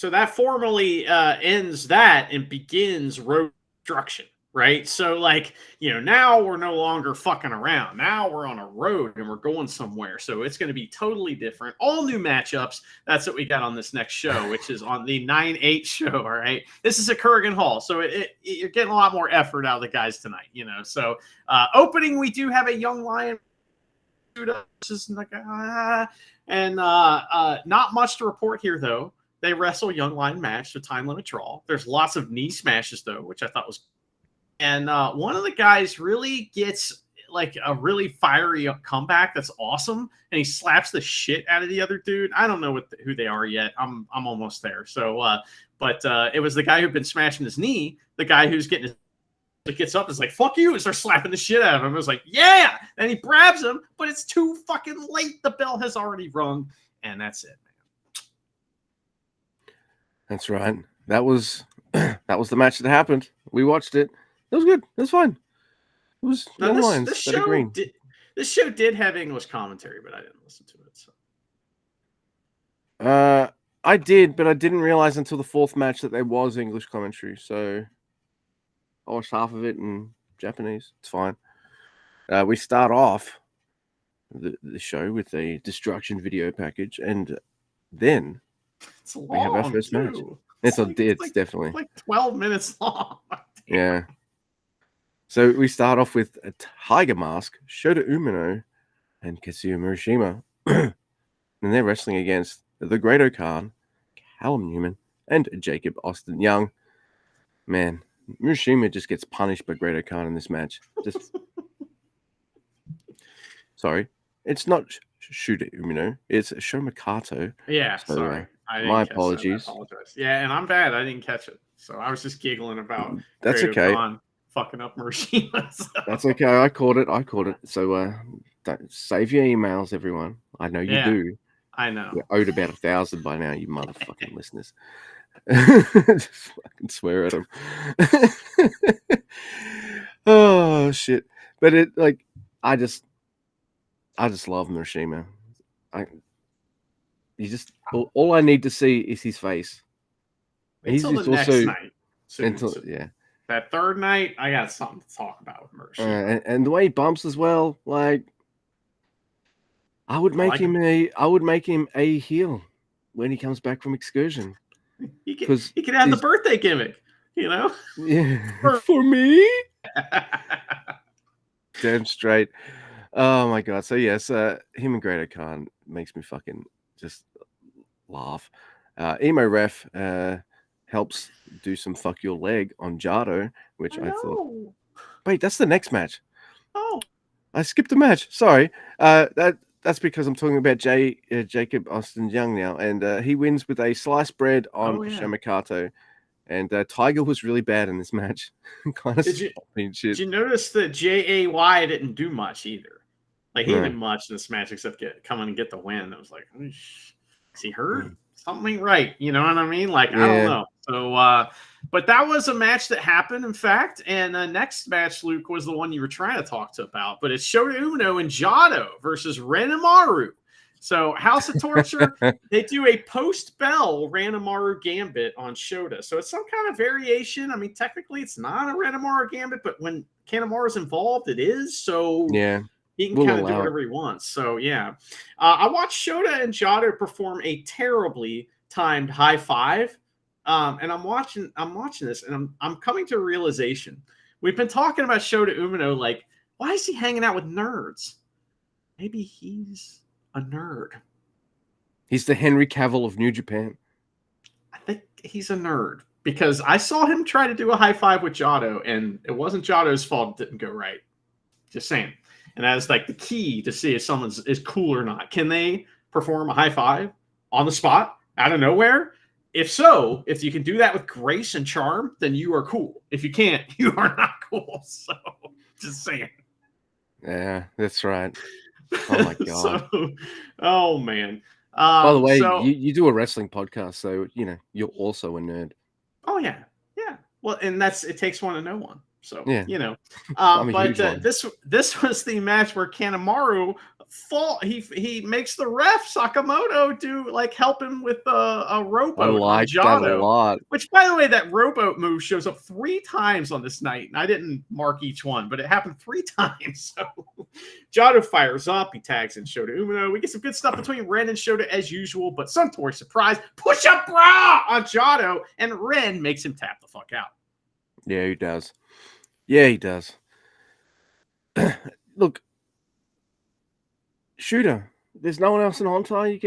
that formally ends that and begins Road Destruction, right? So, now we're no longer fucking around. Now we're on a road and we're going somewhere. So it's going to be totally different. All new matchups. That's what we got on this next show, which is on the 9/8 show, all right? This is at Kurgan Hall. So you're getting a lot more effort out of the guys tonight, So opening, we do have a Young Lion versus and not much to report here though. They wrestle young line match, so time limit draw. There's lots of knee smashes though, which I thought was. And one of the guys really gets like a really fiery comeback that's awesome, and he slaps the shit out of the other dude. I don't know who they are yet. I'm almost there. So, but it was the guy who'd been smashing his knee. The guy who's getting his gets up and is like, fuck you, and starts slapping the shit out of him. I was like, yeah, and he grabs him, but it's too fucking late. The bell has already rung, and that's it, man. That's right. That was the match that happened. We watched it. It was good. It was fine. It was this show did have English commentary, but I didn't listen to it. So. I did, but I didn't realize until the fourth match that there was English commentary. So I watched half of it in Japanese. It's fine. We start off the show with a destruction video package, and then we have our first match. It's definitely like 12 minutes long. Yeah. So we start off with a Tiger Mask, Shota Umino, and Kazuya Murashima. And they're wrestling against the Great Khan, Callum Newman, and Jacob Austin Young. Man, Murashima just gets punished by Great Khan in this match. Just sorry, it's not Shota Umino, it's Shomakato. Yeah, so, sorry. My apologies. I apologize. Yeah, and I'm bad. I didn't catch it, so I was just giggling about. That's Great okay. Khan fucking up Murashima. So. That's okay. I caught it. So don't save your emails, everyone. I know you do. I know. You're owed about 1,000 by now, you motherfucking listeners. Just fucking swear at them. Oh shit! But it I just love Murashima. All I need to see is his face. Until the next night. That third night, I got something to talk about with Murashima. And the way he bumps as well, like I would make him a heel when he comes back from excursion. He can have the birthday gimmick, Yeah, for me. Damn straight. Oh my god. So yes, him and Great Khan makes me fucking just laugh. Emo Ref helps do some fuck your leg on Jado, which I thought. Wait, that's the next match. Oh, I skipped a match. Sorry. That's because I'm talking about Jacob Austin Young now, and he wins with a sliced bread on Shomakato. And Tiger was really bad in this match. Did you notice that Jay didn't do much either? Like he didn't much in this match except come in and get the win. It was like, is he hurt? Something ain't right. You know what I mean? Like, I don't know. So, but that was a match that happened, in fact. And the next match, Luke, was the one you were trying to talk about. But it's Shota Umino and Jado versus Ranemaru. So House of Torture, they do a post-bell Ranemaru Gambit on Shota. So it's some kind of variation. I mean, technically it's not a Ranemaru Gambit, but when Kanemaru's involved, it is. So he can kind of do whatever he wants. So yeah. I watched Shota and Jado perform a terribly timed high five. And I'm watching this, and I'm coming to a realization. We've been talking about Shota Umino, like, why is he hanging out with nerds? Maybe he's a nerd. He's the Henry Cavill of New Japan. I think he's a nerd because I saw him try to do a high five with Jado, and it wasn't Jado's fault it didn't go right. Just saying. And that is like the key to see if someone is cool or not. Can they perform a high five on the spot out of nowhere? If so, if you can do that with grace and charm, then you are cool. If you can't, you are not cool. So, just saying. Yeah, that's right. Oh my god. Oh man. By the way, you do a wrestling podcast, so you're also a nerd. Oh yeah. Well, and it takes one to know one. So but this was the match where Kanemaru he makes the ref Sakamoto help him with a rowboat. I like that a lot. Which, by the way, that rowboat move shows up 3 times on this night, and I didn't mark each one, but it happened 3 times. So Jado fires up, he tags in Shota Umino. We get some good stuff between Ren and Shota as usual, but Suntory surprise push up bra on Jado, and Ren makes him tap the fuck out. Yeah, he does. Yeah, he does. Look, Shooter. There's no one else in Hontai you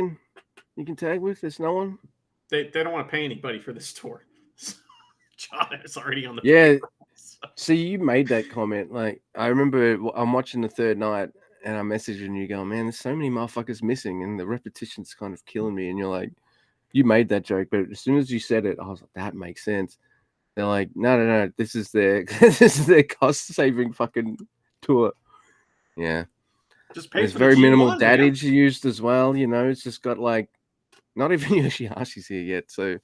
can tag with. There's no one. They don't want to pay anybody for this tour. John is already on the payroll, so. See, you made that comment. Like, I remember I'm watching the third night and I'm messaging you going, man, there's so many motherfuckers missing and the repetition's kind of killing me. And you're like, you made that joke, but as soon as you said it, I was like, that makes sense. They're like, no, this is their cost saving fucking tour. Yeah. Just pay There's for very the minimal G1, datage used as well. It's just got like, not even Yoshihashi's here yet, so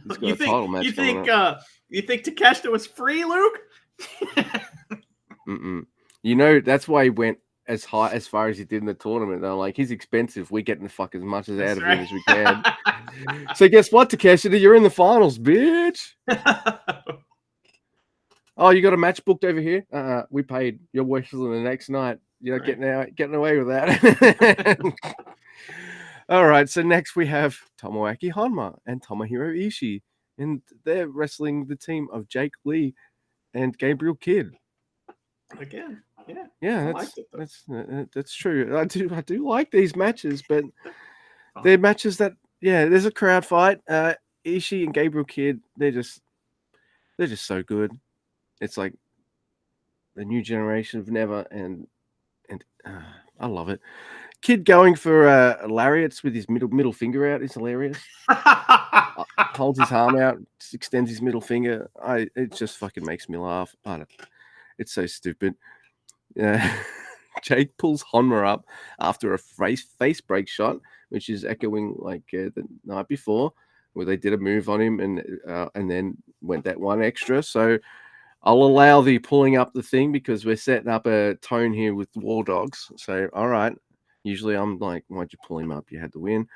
he's got a title match coming up. You think Takeshita was free, Luke? That's why he went as far as he did in the tournament. They're like, he's expensive. We're getting the fuck as much as out of him as we can. So guess what, Takeshita? You're in the finals, bitch. Oh, you got a match booked over here? We paid. You're wrestling the next night. You're not getting away with that. All right, so next we have Tomoaki Honma and Tomohiro Ishii, and they're wrestling the team of Jake Lee and Gabriel Kidd. Again, yeah, that's true. I do like these matches, but they're matches that there's a crowd fight. Ishii and Gabriel Kidd, they're just so good. It's like the new generation of Never, and I love it. Kid going for lariats with his middle finger out is hilarious. Holds his arm out, extends his middle finger. It just fucking makes me laugh. It's so stupid. Jake pulls Honma up after a face break shot, which is echoing like the night before, where they did a move on him and then went that one extra. So I'll allow the pulling up the thing because we're setting up a tone here with War Dogs. So, all right. Usually I'm like, why'd you pull him up? You had to win.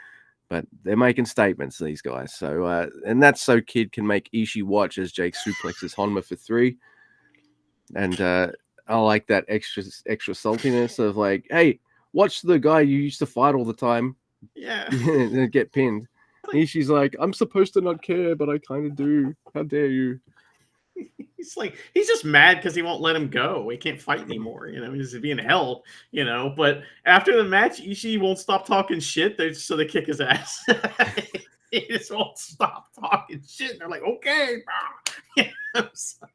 But they're making statements, these guys. So, and that's so Kid can make Ishii watch as Jake suplexes Honma for 3. And I like that extra saltiness of like, hey, watch the guy you used to fight all the time. Yeah. And get pinned. Ishii's like, I'm supposed to not care, but I kind of do. How dare you? He's just mad because he won't let him go. He can't fight anymore. He's being held. But after the match, Ishii won't stop talking shit. So they kick his ass. He just won't stop talking shit. And they're like, okay. So,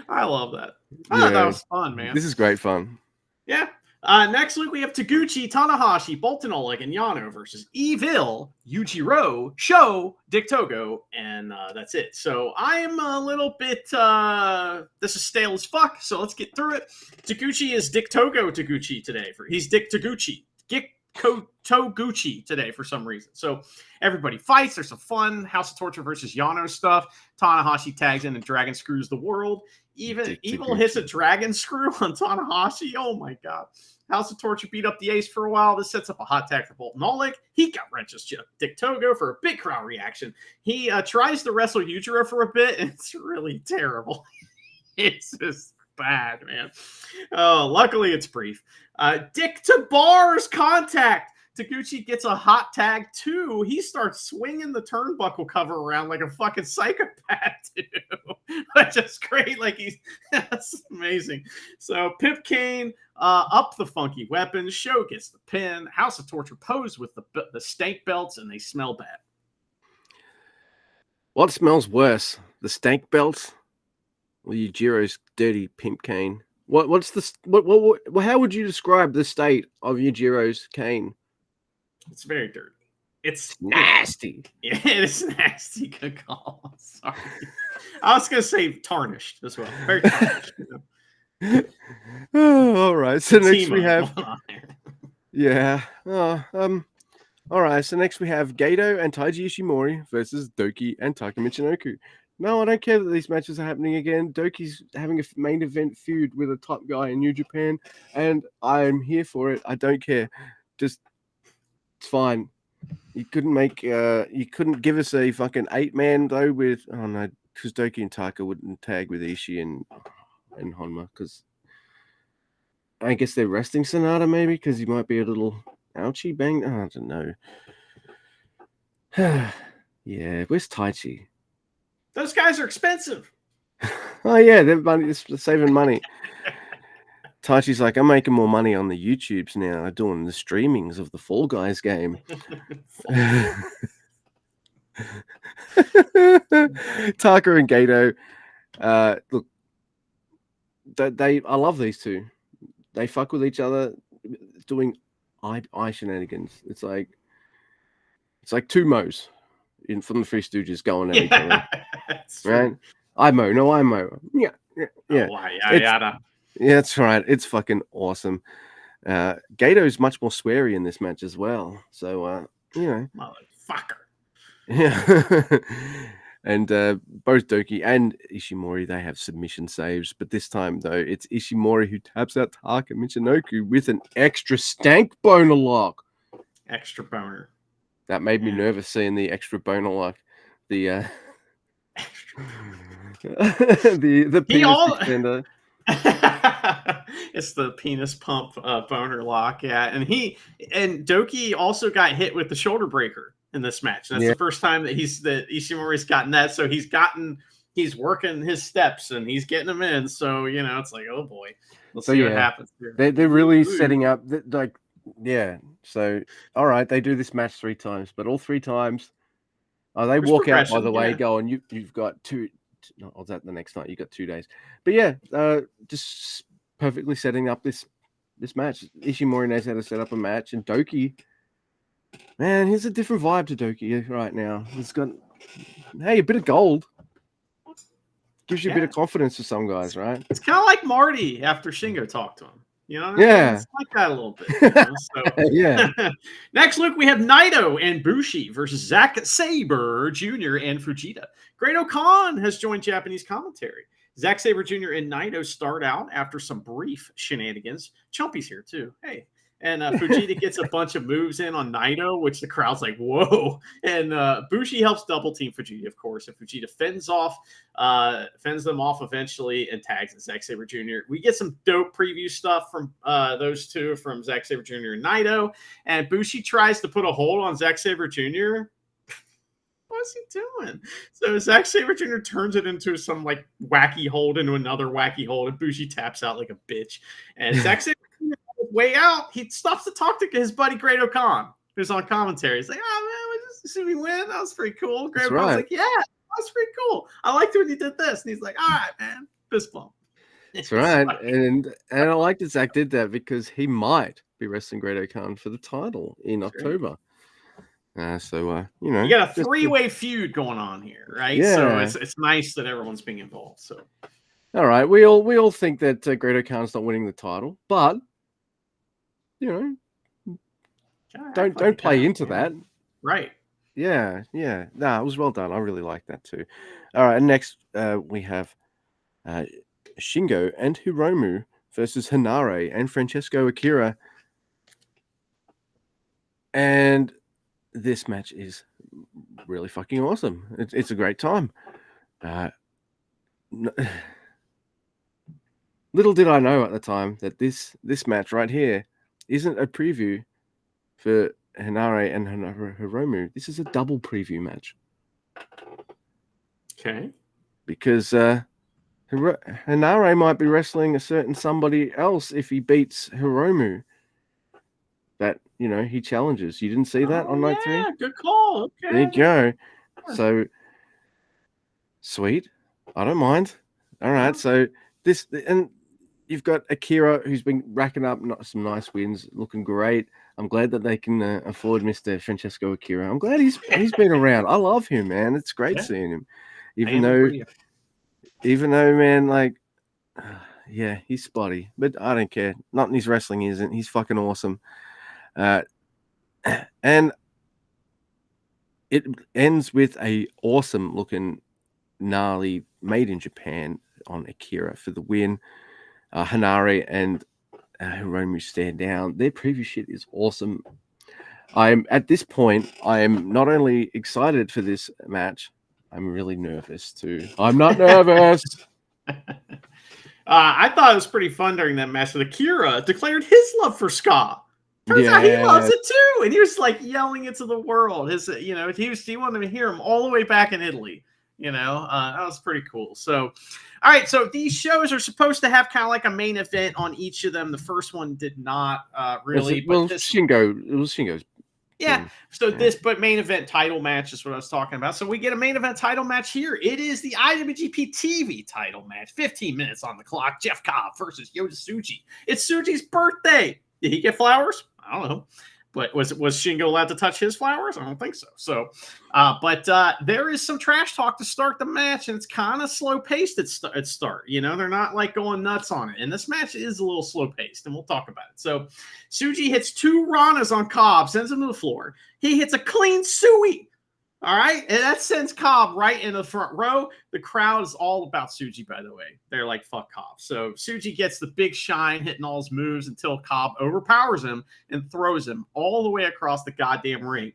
I love that. That was fun, man. This is great fun. Yeah. Next week, we have Taguchi, Tanahashi, Bolton Oleg, and Yano versus Evil, Yujiro, Sho, Dick Togo, and that's it. So I'm a little bit, this is stale as fuck, so let's get through it. Taguchi is Dick Togo Taguchi today. He's Dick Taguchi. Toguchi today for some reason. So everybody fights. There's some fun House of Torture versus Yano stuff. Tanahashi tags in and dragon screws the world. Evil hits a dragon screw on Tanahashi. Oh my god. House of Torture beat up the Ace for a while. This sets up a hot tag for Bolton Oleg. He got wrenches Dick Togo for a big crowd reaction. He tries to wrestle Yujiro for a bit, and it's really terrible. It's just bad, man. Oh, luckily it's brief. Dick to bars contact. Taguchi gets a hot tag too. He starts swinging the turnbuckle cover around like a fucking psychopath too. That's just great. That's amazing. So Pip Kane up the funky weapons. Sho gets the pin. House of Torture pose with the stank belts, and they smell bad. What smells worse, the stank belts or Yujiro's dirty Pimp Kane? What's the how would you describe the state of Yujiro's cane? It's very dirty. It's nasty. It's nasty. Good call. Sorry. I was gonna say tarnished as well. Very tarnished. All right. So next we have all right. So next we have Gato and Taiji Ishimori versus Doki and Taka Michinoku. No, I don't care that these matches are happening again. Doki's having a main event feud with a top guy in New Japan, and I'm here for it. I don't care. Just it's fine. You couldn't give us a fucking 8-man though with because Doki and Taka wouldn't tag with Ishii and Honma because I guess they're resting Sonata maybe because he might be a little ouchie bang. I don't know. Yeah, where's Taichi? Those guys are expensive. Oh yeah, they're saving money. Taichi's like, I'm making more money on the YouTubes now, doing the streamings of the Fall Guys game. Taka and Gato, look, I love these two. They fuck with each other, doing eye shenanigans. It's like two Mo's from the Three Stooges going at each other, right? I Mo, no, I Mo. Yeah. Yeah, that's right. It's fucking awesome. Gato's much more sweary in this match as well. So, motherfucker. Yeah. And both Doki and Ishimori, they have submission saves. But this time, though, it's Ishimori who taps out Taka Michinoku with an extra stank boner lock. Extra boner. That made me nervous seeing the extra boner lock. The the penis extender. It's the penis pump boner lock, yeah. And Doki also got hit with the shoulder breaker in this match. That's the first time that Ishimori's gotten that. So he's working his steps and he's getting them in. So it's like, oh boy, let's see what happens here. They're really setting up So all right, they do this match 3 times, but all 3 times, they walk out by the way, going, you've got 2. No, was that the next night? You got 2 days, but just perfectly setting up this match. Ishimori knows how to set up a match, and Doki, man, here's a different vibe to Doki right now. He's got, a bit of gold. Gives you a bit of confidence to some guys, right? It's kind of like Marty after Shingo talked to him. You know what I mean? It's like that a little bit. So. Next, Luke, we have Naito and Bushi versus Zack Sabre Jr. and Fujita. Great-O-Khan has joined Japanese commentary. Zack Sabre Jr. and Naito start out after some brief shenanigans. Chumpy's here, too. Hey. And Fujita gets a bunch of moves in on Naito, which the crowd's like, whoa. And Bushi helps double team Fujita, of course. And Fujita fends them off eventually and tags Zack Sabre Jr. We get some dope preview stuff from those two, from Zack Sabre Jr. and Naito. And Bushi tries to put a hold on Zack Sabre Jr. What's he doing? So Zack Sabre Jr. turns it into some like wacky hold into another wacky hold, and Bushi taps out like a bitch. And Zack Sabre Jr. way out, he stops to talk to his buddy Great-O-Khan, who's on commentary. He's like, "Oh man, did we win? That was pretty cool." Great-O-Khan's like, "Yeah, that's pretty cool. I liked when you did this." And he's like, "All right, man, fist bump." That's right, and I like that Zack did that because he might be wrestling Great-O-Khan for the title in October. So you got a 3-way feud going on here, right? Yeah. So it's nice that everyone's being involved. So, all right, we all think that Great-O-Khan's not winning the title, but don't play into that. Right. Yeah. Nah, it was well done. I really like that too. All right, and next we have Shingo and Hiromu versus Hinare and Francesco Akira. And this match is really fucking awesome. It's a great time. Little did I know at the time that this match right here isn't a preview for Hinare and Hiromu. This is a double preview match. Okay. Because Hinare might be wrestling a certain somebody else if he beats Hiromu. That, he challenges. You didn't see that on night 3? Yeah, good call. Okay. There you go. So, sweet. I don't mind. All right. So, this, and you've got Akira, who's been racking up some nice wins, looking great. I'm glad that they can afford Mr. Francesco Akira. I'm glad he's been around. I love him, man. It's great seeing him. Even though, man, like, he's spotty. But I don't care. Not in his wrestling, he isn't. He's fucking awesome. And it ends with a awesome looking gnarly made in Japan on Akira for the win. Hinare and Hiromu stand down. Their preview shit is awesome. At this point, I am not only excited for this match, I'm really nervous too. I'm not nervous. I thought it was pretty fun during that match that Akira declared his love for ska. Turns out he loves it too, and he was like yelling it to the world. He wanted to hear him all the way back in Italy. That was pretty cool. So, all right. So these shows are supposed to have kind of like a main event on each of them. The first one did not really, but this Shingo. It was Shingo's. yeah. So Yeah. but main event title match is what I was talking about. So we get a main event title match here. It is the IWGP TV title match. 15 minutes on the clock. Jeff Cobb versus Yota Tsuji. It's Tsuji's birthday. Did he get flowers? I don't know. But was Shingo allowed to touch his flowers? I don't think so. So, but there is some trash talk to start the match, and it's kind of slow paced at start. They're not like going nuts on it, and this match is a little slow paced, and we'll talk about it. So, Tsuji hits 2 Ranas on Cobb, sends him to the floor. He hits a clean Sui. All right, and that sends Cobb right in the front row. The crowd is all about Tsuji, by the way. They're like, fuck Cobb. So Tsuji gets the big shine, hitting all his moves until Cobb overpowers him and throws him all the way across the goddamn ring.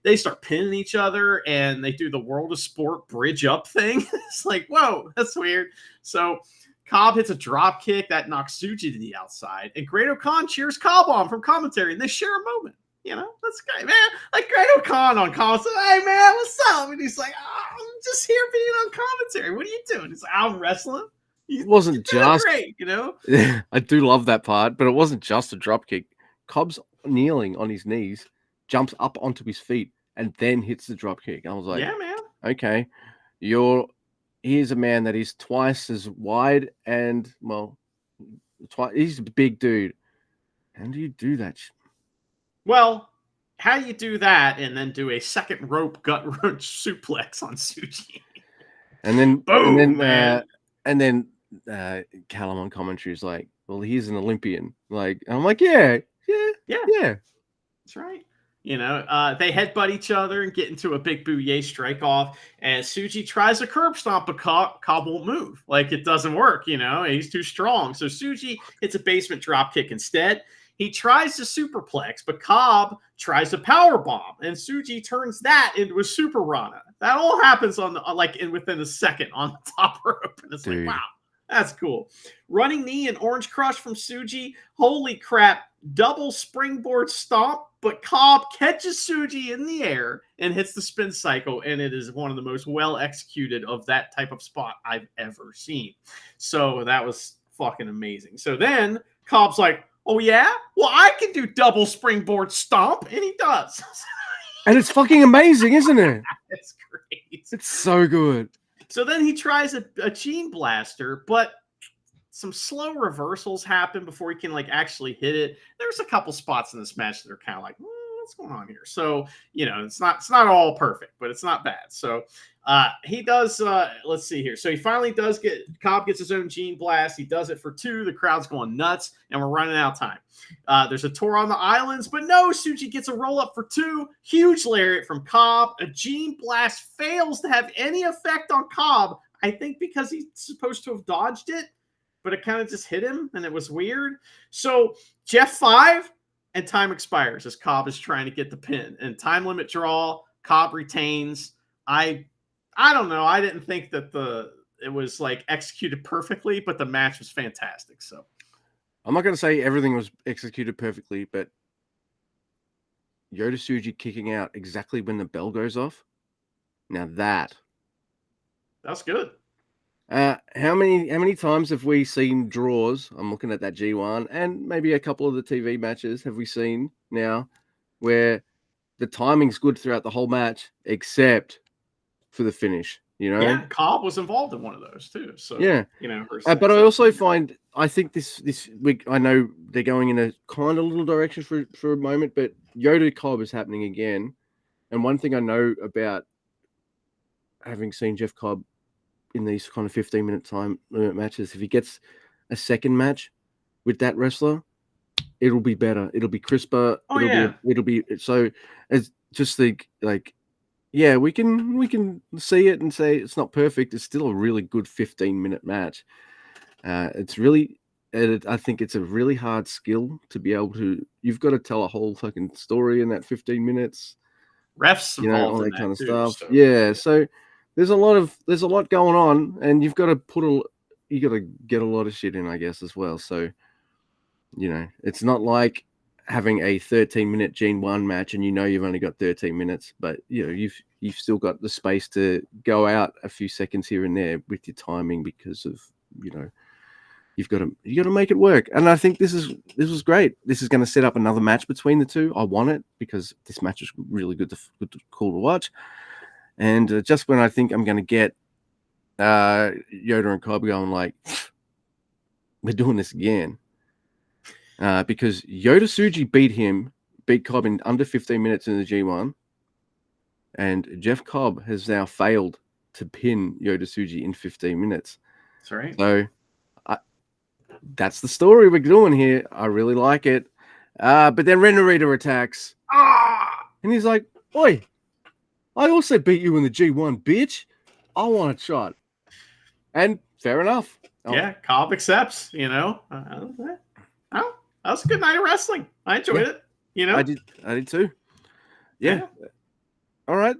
They start pinning each other, and they do the World of Sport bridge up thing. It's like, whoa, that's weird. So Cobb hits a drop kick that knocks Tsuji to the outside, and Great-O-Khan cheers Cobb on from commentary, and they share a moment. That's great, man. Like Great-O-Khan on commentary. Hey, man, what's up? And he's like, I'm just here being on commentary. What are you doing? He's like, I'm wrestling. It wasn't just great, Yeah, I do love that part, but it wasn't just a drop kick. Cobb's kneeling on his knees, jumps up onto his feet, and then hits the drop kick. I was like, yeah, man. Okay, here's a man that is twice as wide and he's a big dude. How do you do that? Well, how do you do that and then do a second rope gut wrench suplex on Tsuji? And then boom, man. And then Callum on commentary is like, well, he's an Olympian. Like, I'm like, yeah. That's right. They headbutt each other and get into a big bouye strike off. And Tsuji tries a curb stomp, but Cobb won't move. Like, it doesn't work. He's too strong. So Tsuji hits a basement drop kick instead. He tries to superplex, but Cobb tries to power bomb, and Tsuji turns that into a super Rana. That all happens within a second on the top rope, and it's like, wow, that's cool. Running knee and orange crush from Tsuji. Holy crap! Double springboard stomp, but Cobb catches Tsuji in the air and hits the spin cycle, and it is one of the most well executed of that type of spot I've ever seen. So that was fucking amazing. So then Cobb's like, oh, yeah? Well, I can do double springboard stomp, and he does. And it's fucking amazing, isn't it? It's great. It's so good. So then he tries a Gene Blaster, but some slow reversals happen before he can actually hit it. There's a couple spots in this match that are kind of like, what's going on here? So, it's not all perfect, but it's not bad. So he does, let's see here. So he finally Cobb gets his own Gene Blast. He does it for 2. The crowd's going nuts, and we're running out of time. There's a tour on the islands, but no, Tsuji gets a roll up for 2. Huge lariat from Cobb. A Gene Blast fails to have any effect on Cobb, I think because he's supposed to have dodged it, but it kind of just hit him, and it was weird. So Jeff 5, and time expires as Cobb is trying to get the pin. And time limit draw, Cobb retains. I don't know. I didn't think that it was executed perfectly, but the match was fantastic. So I'm not going to say everything was executed perfectly, but Yota Tsuji kicking out exactly when the bell goes off. Now that's good. How many times have we seen draws? I'm looking at that G1 and maybe a couple of the TV matches have we seen now where the timing's good throughout the whole match except for the finish, Yeah, Cobb was involved in one of those too. So yeah, but I also find I think this week I know they're going in a kind of little direction for a moment, but Yota Cobb is happening again. And one thing I know about having seen Jeff Cobb in these kind of 15-minute time limit matches, if he gets a second match with that wrestler, it'll be better. It'll be crisper. It'll be so. It's just we can see it and say it's not perfect. It's still a really good 15-minute match. It's really, I think it's a really hard skill to be able to. You've got to tell a whole fucking story in that 15 minutes. Refs involved all in that kind of too, stuff. So. Yeah, so. There's a lot going on, and you've got to get a lot of shit in, I guess, as well. So, it's not like having a 13-minute Gene 1 match, and you've only got 13 minutes, but you've still got the space to go out a few seconds here and there with your timing because of you've got to make it work. And I think this was great. This is going to set up another match between the two. I want it because this match is really cool to watch. And just when I think I'm going to get Yoda and Cobb going like, we're doing this again. Because Yoda Tsuji beat Cobb in under 15 minutes in the G1. And Jeff Cobb has now failed to pin Yoda Tsuji in 15 minutes. That's right. So that's the story we're doing here. I really like it. But then Ren Narita attacks. And he's like, oi, I also beat you in the G1, bitch. I want a shot. And fair enough. Yeah, Cobb accepts, Oh, that was a good night of wrestling. I enjoyed it. I did too. Yeah. All right.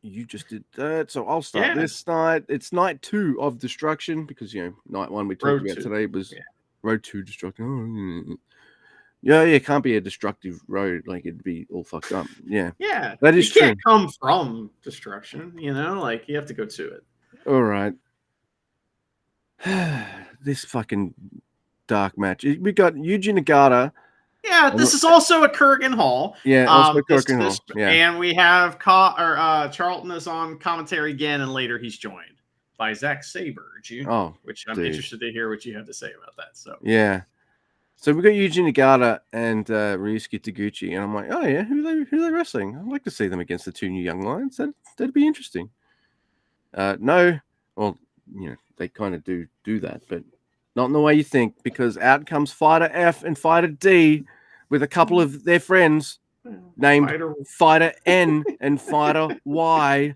You just did that, so I'll start this night. It's night 2 of Destruction because night 1 we talked about today was Road to Destruction. Oh, yeah, can't be a destructive road, like it'd be all fucked up. Yeah, that is true. You can't come from destruction, like you have to go to it. All right. This fucking dark match. We got Yuji Nagata. Yeah, this is also a Kurgan Hall. Yeah, also Kurgan Hall. Yeah. And we have Charlton is on commentary again, and later he's joined by Zack Sabre, which I'm interested to hear what you have to say about that. So so we got Yuji Nagata and Ryusuke Taguchi, and I'm like, oh yeah, who are they wrestling? I'd like to see them against the 2 new young lions. That'd be interesting. No, well, they kind of do that, but not in the way you think, because out comes Fighter F and Fighter D with a couple of their friends named Fighter N and Fighter Y.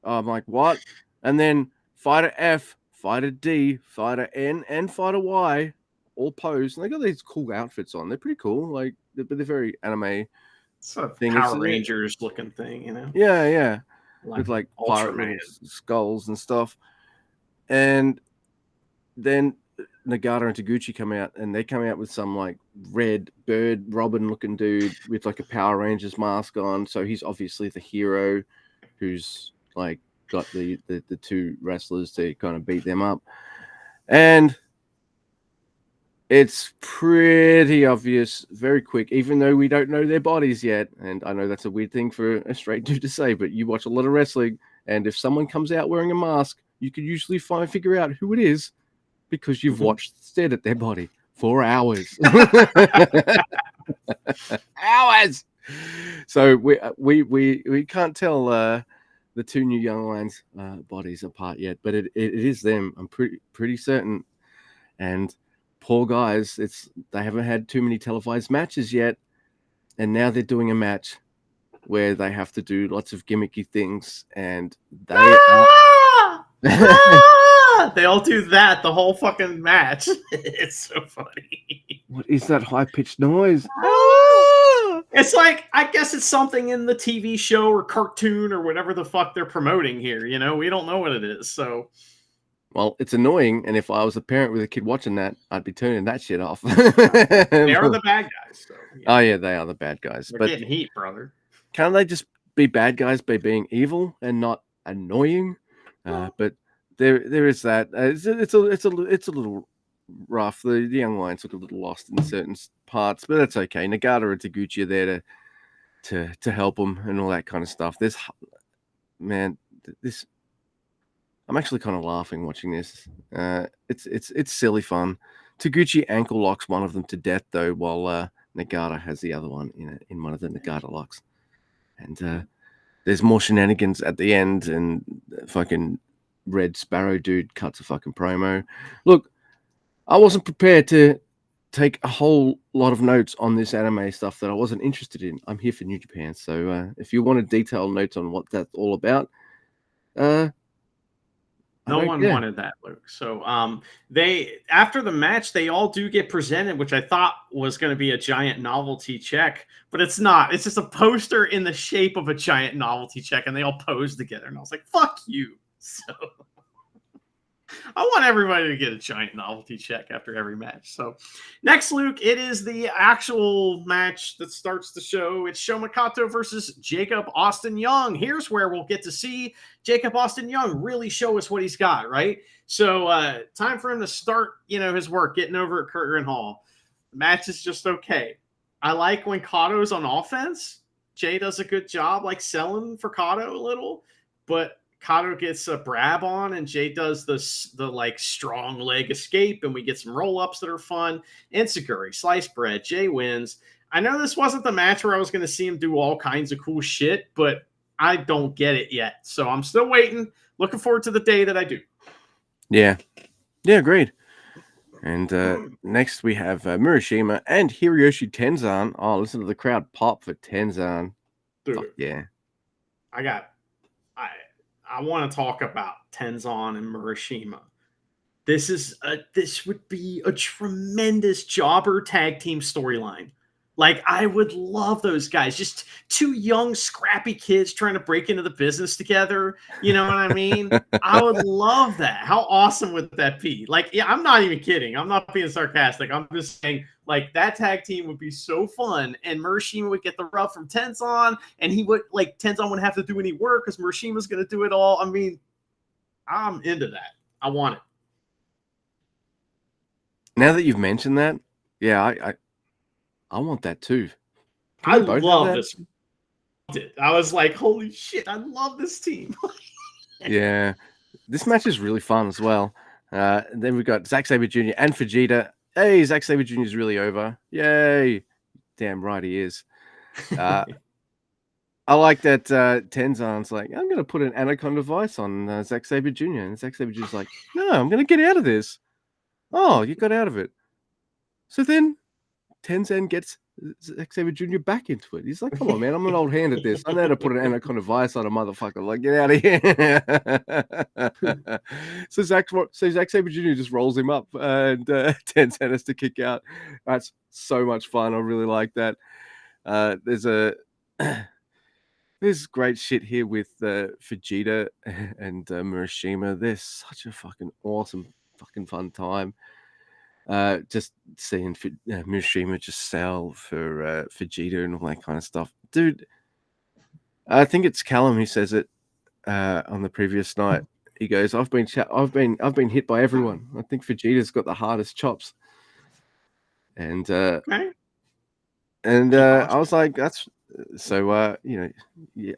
I'm like, what? And then Fighter F, Fighter D, Fighter N, and Fighter Y all pose, and they got these cool outfits on. They're pretty cool, but they're very anime. Sort of Power Rangers looking thing, Yeah. With like pirate skulls and stuff. And then Nagata and Taguchi come out, and they come out with some like red bird Robin looking dude with like a Power Rangers mask on. So he's obviously the hero who's like got the 2 wrestlers to kind of beat them up. And it's pretty obvious, very quick, even though we don't know their bodies yet. And I know that's a weird thing for a straight dude to say, but you watch a lot of wrestling, and if someone comes out wearing a mask, you can usually figure out who it is because you've stared at their body for hours. Hours. So we can't tell the 2 new young lions bodies apart yet, but it is them. I'm pretty certain. And poor guys, they haven't had too many televised matches yet, and now they're doing a match where they have to do lots of gimmicky things, and they they all do that the whole fucking match. It's so funny. What is that high-pitched noise? It's like, I guess it's something in the TV show or cartoon or whatever the fuck they're promoting here. We don't know what it is. So, well, it's annoying, and if I was a parent with a kid watching that, I'd be turning that shit off. They are the bad guys. So, Oh yeah, they are the bad guys. They're getting heat, brother. Can't they just be bad guys by being evil and not annoying? But there is that. It's a little rough. The young lions look a little lost in certain parts, but that's okay. Nagata and Taguchi are there to help them and all that kind of stuff. I'm actually kind of laughing watching this. It's silly fun. Taguchi ankle locks one of them to death though, while Nagata has the other one in one of the Nagata locks. And there's more shenanigans at the end, and fucking Red Sparrow dude cuts a fucking promo. Look, I wasn't prepared to take a whole lot of notes on this anime stuff that I wasn't interested in. I'm here for New Japan, so if you wanted detailed notes on what that's all about, no one wanted that, Luke. So they, after the match, they all do get presented, which I thought was going to be a giant novelty check, but it's not. It's just a poster in the shape of a giant novelty check, and they all pose together. And I was like, fuck you. So I want everybody to get a giant novelty check after every match. So, next, Luke, it is the actual match that starts the show. It's Sho Makato versus Jacob Austin Young. Here's where we'll get to see Jacob Austin Young really show us what he's got, right? So, time for him to start, his work, getting over at Curtin Hall. The match is just okay. I like when Kato's on offense. Jay does a good job, like selling for Kato a little, but Kato gets a brab on, and Jay does the like strong leg escape, and we get some roll ups that are fun. Enziguri, sliced bread. Jay wins. I know this wasn't the match where I was going to see him do all kinds of cool shit, but I don't get it yet, so I'm still waiting. Looking forward to the day that I do. Yeah, agreed. And next we have Murashima and Hiroyoshi Tenzan. Oh, listen to the crowd pop for Tenzan. Dude, fuck yeah. I want to talk about Tenzan and Murashima. This would be a tremendous jobber tag team storyline. Like, I would love those guys. Just two young, scrappy kids trying to break into the business together. You know what I mean? I would love that. How awesome would that be? Like, yeah, I'm not even kidding. I'm not being sarcastic. I'm just saying, like, that tag team would be so fun. And Murashima would get the rub from Tenzan, and Tenzan wouldn't have to do any work because Murashima's going to do it all. I mean, I'm into that. I want it. Now that you've mentioned that, yeah, I want that too. I love this. I was like, holy shit, I love this team. Yeah, this match is really fun as well. Then we've got Zack Sabre Jr. and Vegeta. Hey, Zack Sabre Jr. is really over. Yay. Damn right he is. I like that Tenzan's like, I'm going to put an Anaconda device on Zack Sabre Jr. And Zack Sabre Jr.'s like, no, I'm going to get out of this. Oh, you got out of it. So then Tenzan gets Zack Sabre Jr. back into it. He's like, come on, man, I'm an old hand at this. I know how to put an Anaconda device on a motherfucker. Like, get out of here. So Zack Sabre Jr. just rolls him up, and Tenzan has to kick out. That's so much fun. I really like that. There's great shit here with Vegeta and Murashima. They're such a fucking awesome, fucking fun time. Just seeing Murashima just sell for Vegeta and all that kind of stuff, dude. I think it's Callum who says it on the previous night. He goes, "I've been hit by everyone. I think Vegeta's got the hardest chops." And Okay. I was like, "That's so." Yeah,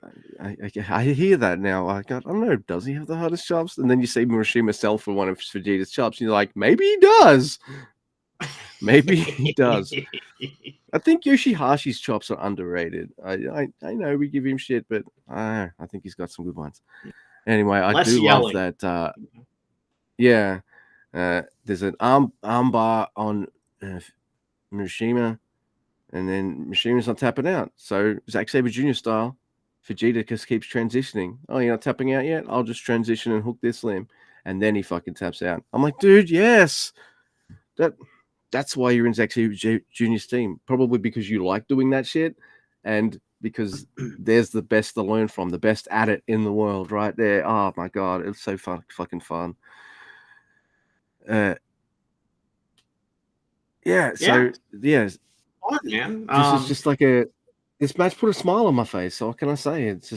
I hear that now. I don't know. Does he have the hardest chops? And then you see Murashima sell for one of Vegeta's chops, and you're like, maybe he does. Maybe he does. I think Yoshihashi's chops are underrated. I know we give him shit, but I think he's got some good ones. Anyway, I do love that. Yeah, there's an arm bar on Murashima, and then Mashima's not tapping out. So Zack Sabre Jr. style, Vegeta just keeps transitioning. Oh, you're not tapping out yet? I'll just transition and hook this limb, and then he fucking taps out. I'm like, dude, yes, that's why you're in Zack Sabre Jr.'s team. Probably because you like doing that shit, and because there's the best to learn from, the best at it in the world, right there. Oh my god, it's so fucking fun. So fun, man. This is just like this match put a smile on my face. So what can I say? It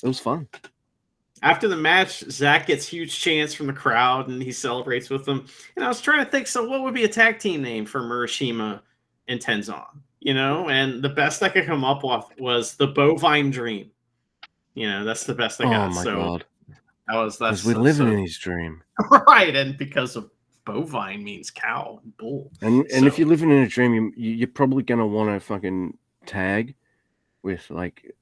was fun. After the match, Zach gets huge chants from the crowd, and he celebrates with them. And I was trying to think, so what would be a tag team name for Murashima and Tenzan? And the best I could come up with was the Bovine Dream. That's the best I got. Oh my god, that's because we're living in his dream, right? And because of bovine means cow and bull, and if you're living in a dream, you're probably gonna want to fucking tag with like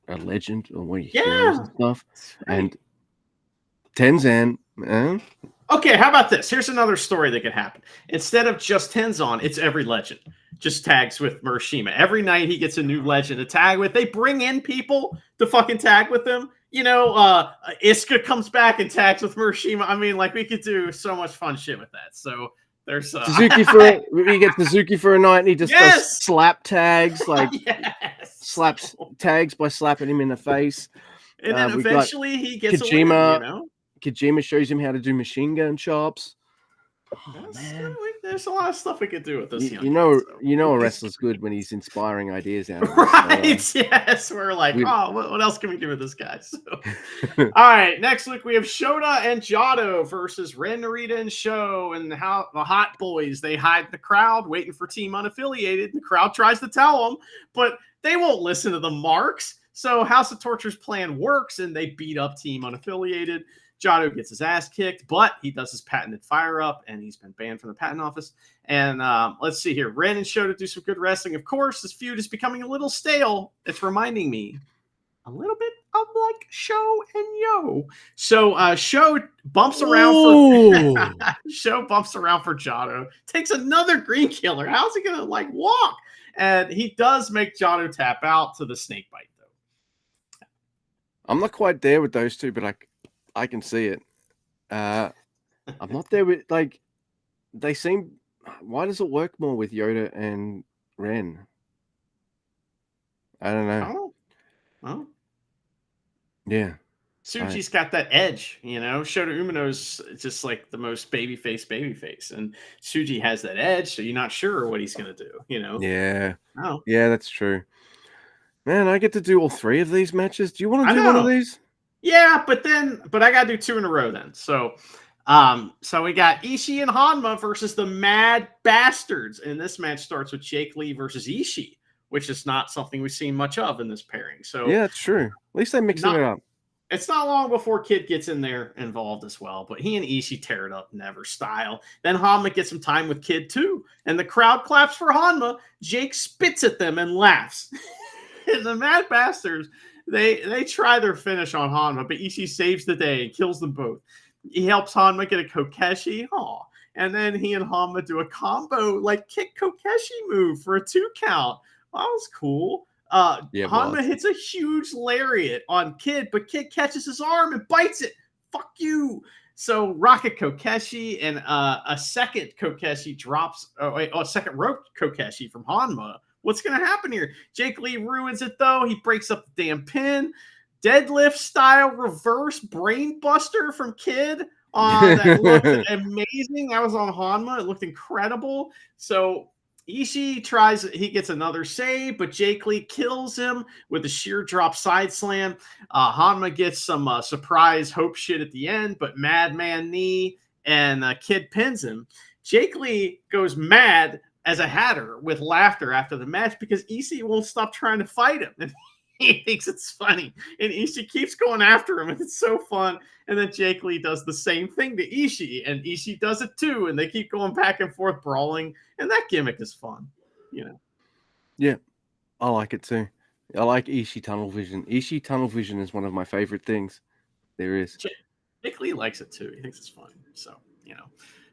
a legend or one of your heroes and stuff. Right. And Tenzan, okay, how about this? Here's another story that could happen. Instead of just Tenzan, it's every legend just tags with Murashima. Every night he gets a new legend to tag with. They bring in people to fucking tag with them. Iska comes back and tags with Murashima. I mean, like, we could do so much fun shit with that. So there's Suzuki we get Suzuki for a night, and he just does slap tags, like slaps tags by slapping him in the face. And then eventually he gets Kojima. a win, Kojima shows him how to do machine gun chops. Oh, man. There's a lot of stuff we could do with this young You kid, know a wrestler's good when he's inspiring ideas out of this. right? So, yes, we're like, what else can we do with this guy? So, all right, next week we have Shota and Jado versus Ren, Narita, and Sho, and how the Hot Boys, they hide in the crowd waiting for Team Unaffiliated. The crowd tries to tell them, but they won't listen to the marks. So House of Torture's plan works, and they beat up Team Unaffiliated. Jado gets his ass kicked, but he does his patented fire up, and he's been banned from the patent office. And let's see here. Ren and Shota do some good wrestling. Of course, this feud is becoming a little stale. It's reminding me a little bit of like Sho and Yo. So Sho bumps around for Sho bumps around for Jado. Takes another green killer. How's he gonna like walk? And he does make Jado tap out to the snake bite, though. I'm not quite there with those two, but I can see it. I'm not there with like they seem. Why does it work more with Yoda and Ren? I don't know. Oh. Yeah. Tsuchi's got that edge, you know. Shota Umino's just like the most babyface, and Tsuji has that edge, so you're not sure what he's gonna do, you know. Yeah. Oh. Yeah, that's true. Man, I get to do all three of these matches. Do you want to do one of these? Yeah, but I gotta do two in a row then. So we got Ishii and Hanma versus the Mad Bastards, and this match starts with Jake Lee versus Ishii, which is not something we've seen much of in this pairing. So yeah, it's true. At least they mix it up. It's not long before Kid gets in there involved as well, but he and Ishii tear it up Never style. Then Hanma gets some time with Kid too, and the crowd claps for Hanma. Jake spits at them and laughs. And the Mad Bastards, they try their finish on Hanma, but Ishii saves the day and kills them both. He helps Hanma get a Kokeshi. And then he and Hanma do a combo, like kick Kokeshi move for a 2 count. That was cool. Hanma hits a huge lariat on Kid, but Kid catches his arm and bites it. Fuck you. So Rocket Kokeshi and a second Kokeshi drops, a second rope Kokeshi from Hanma. What's going to happen here? Jake Lee ruins it, though. He breaks up the damn pin. Deadlift style reverse brain buster from Kid. That looked amazing. That was on Hanma. It looked incredible. So Ishii he gets another save, but Jake Lee kills him with a sheer drop side slam. Hanma gets some surprise hope shit at the end, but Madman knee, and Kid pins him. Jake Lee goes mad as a hatter with laughter after the match because Ishii won't stop trying to fight him. And he thinks it's funny. And Ishii keeps going after him, and it's so fun. And then Jake Lee does the same thing to Ishii, and Ishii does it too. And they keep going back and forth brawling. And that gimmick is fun, you know. Yeah, I like it too. I like Ishii tunnel vision. Ishii tunnel vision is one of my favorite things there is. Jake Lee likes it too. He thinks it's fun. So, you know.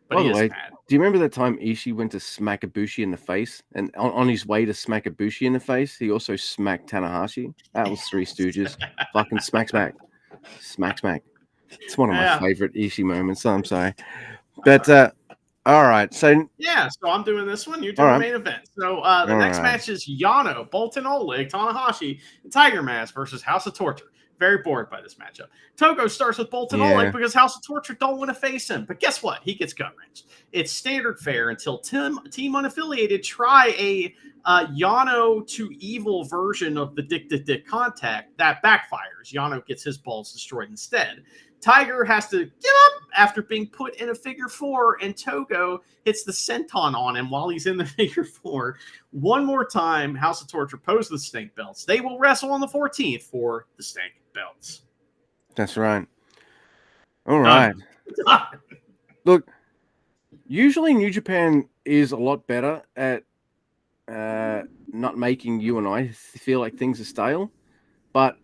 By the way, do you remember that time Ishii went to smack Ibushi in the face? And on his way to smack Ibushi in the face, he also smacked Tanahashi. That was Three Stooges. Fucking smack. It's one of my favorite Ishii moments. I'm sorry. But, all right. So I'm doing this one. You're doing the main event. So the next match is Yano, Bolton Oleg, Tanahashi, and Tiger Mask versus House of Torture. Very bored by this matchup. Togo starts with Bolton Oleg because House of Torture don't want to face him. But guess what? He gets gut wrenched. It's standard fare until Team Unaffiliated try a Yano to Evil version of the Dick contact. That backfires. Yano gets his balls destroyed instead. Tiger has to get up after being put in a figure 4, and Togo hits the senton on him while he's in the figure 4. One more time, House of Torture pose the stink belts. They will wrestle on the 14th for the stink belts. That's right. All right. Look, usually New Japan is a lot better at not making you and I feel like things are stale, but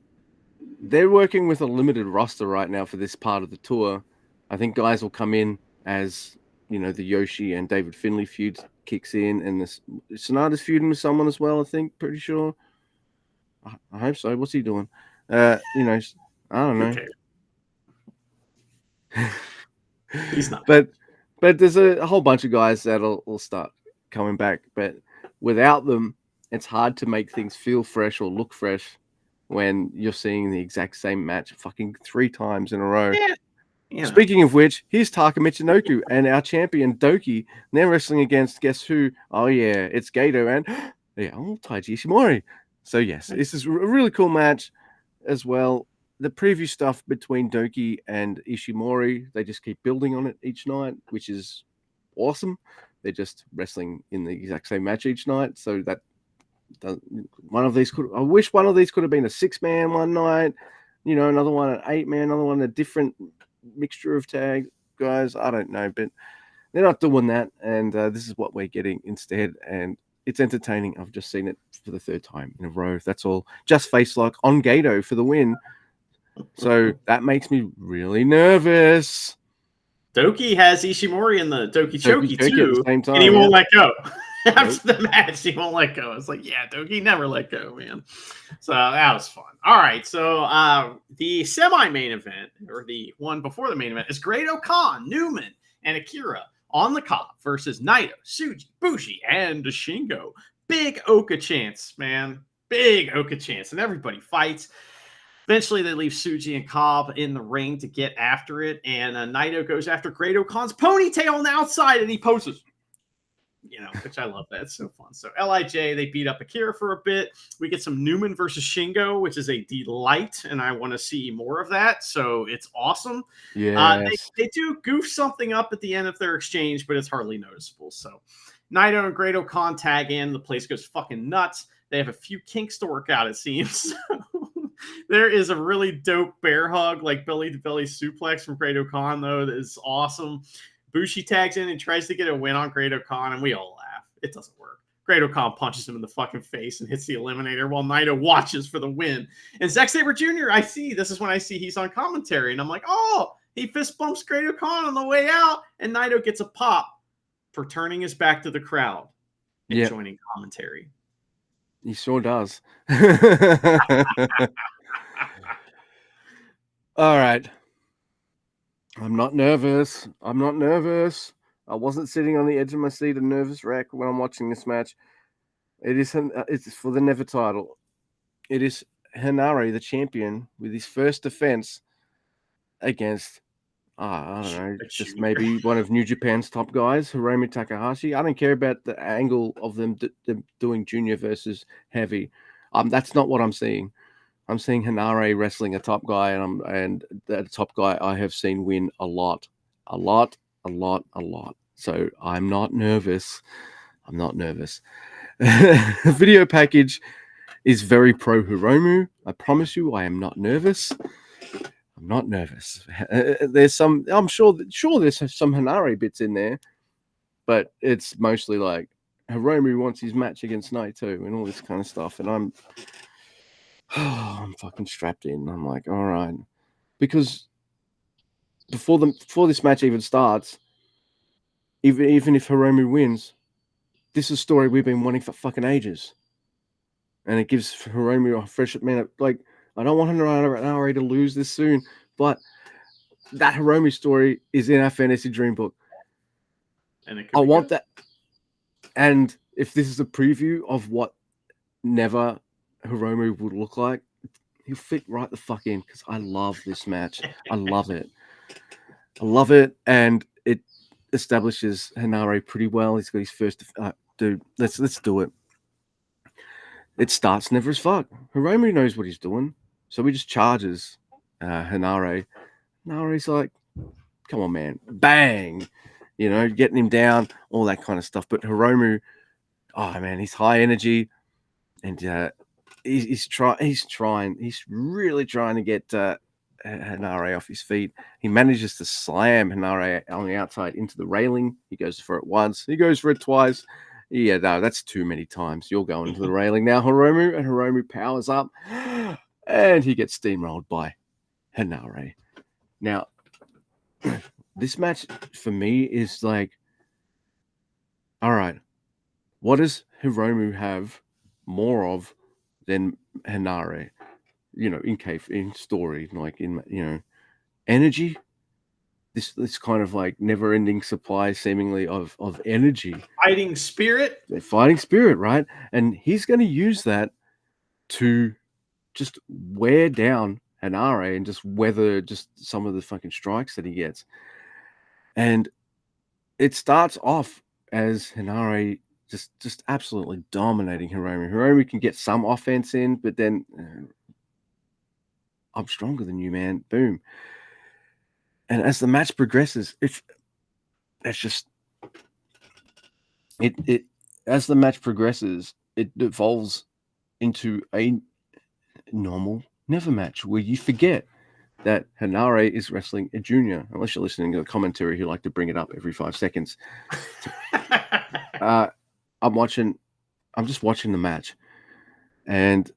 they're working with a limited roster right now for this part of the tour. I think guys will come in as, you know, the Yoshi and David Finlay feud kicks in, and this Sonata's feuding with someone as well, I think, pretty sure. I hope so. What's he doing? You know, I don't know. Okay. He's not. But there's a whole bunch of guys that'll start coming back. But without them, it's hard to make things feel fresh or look fresh when you're seeing the exact same match fucking 3 times in a row. Yeah. Speaking of which, here's Taka Michinoku and our champion Doki now wrestling against guess who? Oh yeah, it's Gato and Taiji Ishimori. So yes, this is a really cool match as well. The preview stuff between Doki and Ishimori, they just keep building on it each night, which is awesome. They're just wrestling in the exact same match each night, so that one of these I wish one of these could have been a 6-man one night, another one an 8-man, another one a different mixture of tag guys. I don't know, but they're not doing that, and this is what we're getting instead, and it's entertaining. I've just seen it for the 3rd time in a row. That's all. Just face lock on Gato for the win. So that makes me really nervous. Doki has Ishimori in the Doki Choki too, at the same time, and he won't let go. After the match, he won't let go. It's like, yeah, Doki never let go, man. So that was fun. All right, so the semi-main event, or the one before the main event, is Great-O-Khan, Newman, and Akira on the Cobb versus Naito, Tsuji, Bushi, and Shingo. Big Oka chance, man. Big Oka chance, and everybody fights. Eventually, they leave Tsuji and Cobb in the ring to get after it, and Naito goes after Great-O-Khan's ponytail on the outside, and he poses. Which I love that. It's so fun. So LIJ, they beat up Akira for a bit. We get some Newman versus Shingo, which is a delight, and I want to see more of that. So it's awesome. Yes. They do goof something up at the end of their exchange, but it's hardly noticeable. So Naito and Great-O-Khan tag in. The place goes fucking nuts. They have a few kinks to work out, it seems. There is a really dope bear hug, like belly-to-belly suplex from Great-O-Khan, though, that is awesome. Bushi tags in and tries to get a win on Great-O-Khan, and we all laugh. It doesn't work. Great-O-Khan punches him in the fucking face and hits the eliminator while Naito watches for the win. And Zack Sabre Jr., this is when I see he's on commentary, and I'm like, oh, he fist bumps Great-O-Khan on the way out, and Naito gets a pop for turning his back to the crowd and joining commentary. He sure does. All right. I'm not nervous. I wasn't sitting on the edge of my seat, a nervous wreck when I'm watching this match. It's for the Never title. It is Henare, the champion, with his first defense against, I don't know, just maybe one of New Japan's top guys, Hiromu Takahashi. I don't care about the angle of them doing junior versus heavy. That's not what I'm seeing. I'm seeing Henare wrestling a top guy, and that top guy I have seen win a lot. So I'm not nervous. The video package is very pro Hiromu. I promise you, I am not nervous. There's some. I'm sure there's some Henare bits in there, but it's mostly like Hiromu wants his match against Naito and all this kind of stuff, and I'm fucking strapped in. I'm like, all right, because before this match even starts, even if Hiromu wins, this is a story we've been wanting for fucking ages, and it gives Hiromu a fresh man. Like, I don't want Henare to lose this soon, but that Hiromu story is in our fantasy dream book, and I want that. And if this is a preview of what Never Hiromu would look like, he'll fit right the fuck in, because I love this match. I love it, and it establishes Henare pretty well. He's got his first dude. Let's do it. It starts never as fuck. Hiromu knows what he's doing, so he just charges Henare. Henare's like, come on, man, bang, getting him down, all that kind of stuff. But Hiromu, oh man, he's high energy, and he's really trying to get Henare off his feet. He manages to slam Henare on the outside into the railing. He goes for it once. He goes for it twice. Yeah, no, that's too many times. You're going to the railing now, Hiromu. And Hiromu powers up, and he gets steamrolled by Henare. Now, this match for me is like, all right, what does Hiromu have more of than Henare? In story, like in energy. This kind of like never-ending supply, seemingly, of energy. Fighting spirit, right? And he's going to use that to just wear down Hanare and just weather just some of the fucking strikes that he gets. And it starts off as Hanare just absolutely dominating Hiromu. Hiromu can get some offense in, but then I'm stronger than you, man. Boom. And as the match progresses, it as the match progresses, it evolves into a normal Never match where you forget that Hanare is wrestling a junior, unless you're listening to a commentary who like to bring it up every 5 seconds. I'm just watching the match, and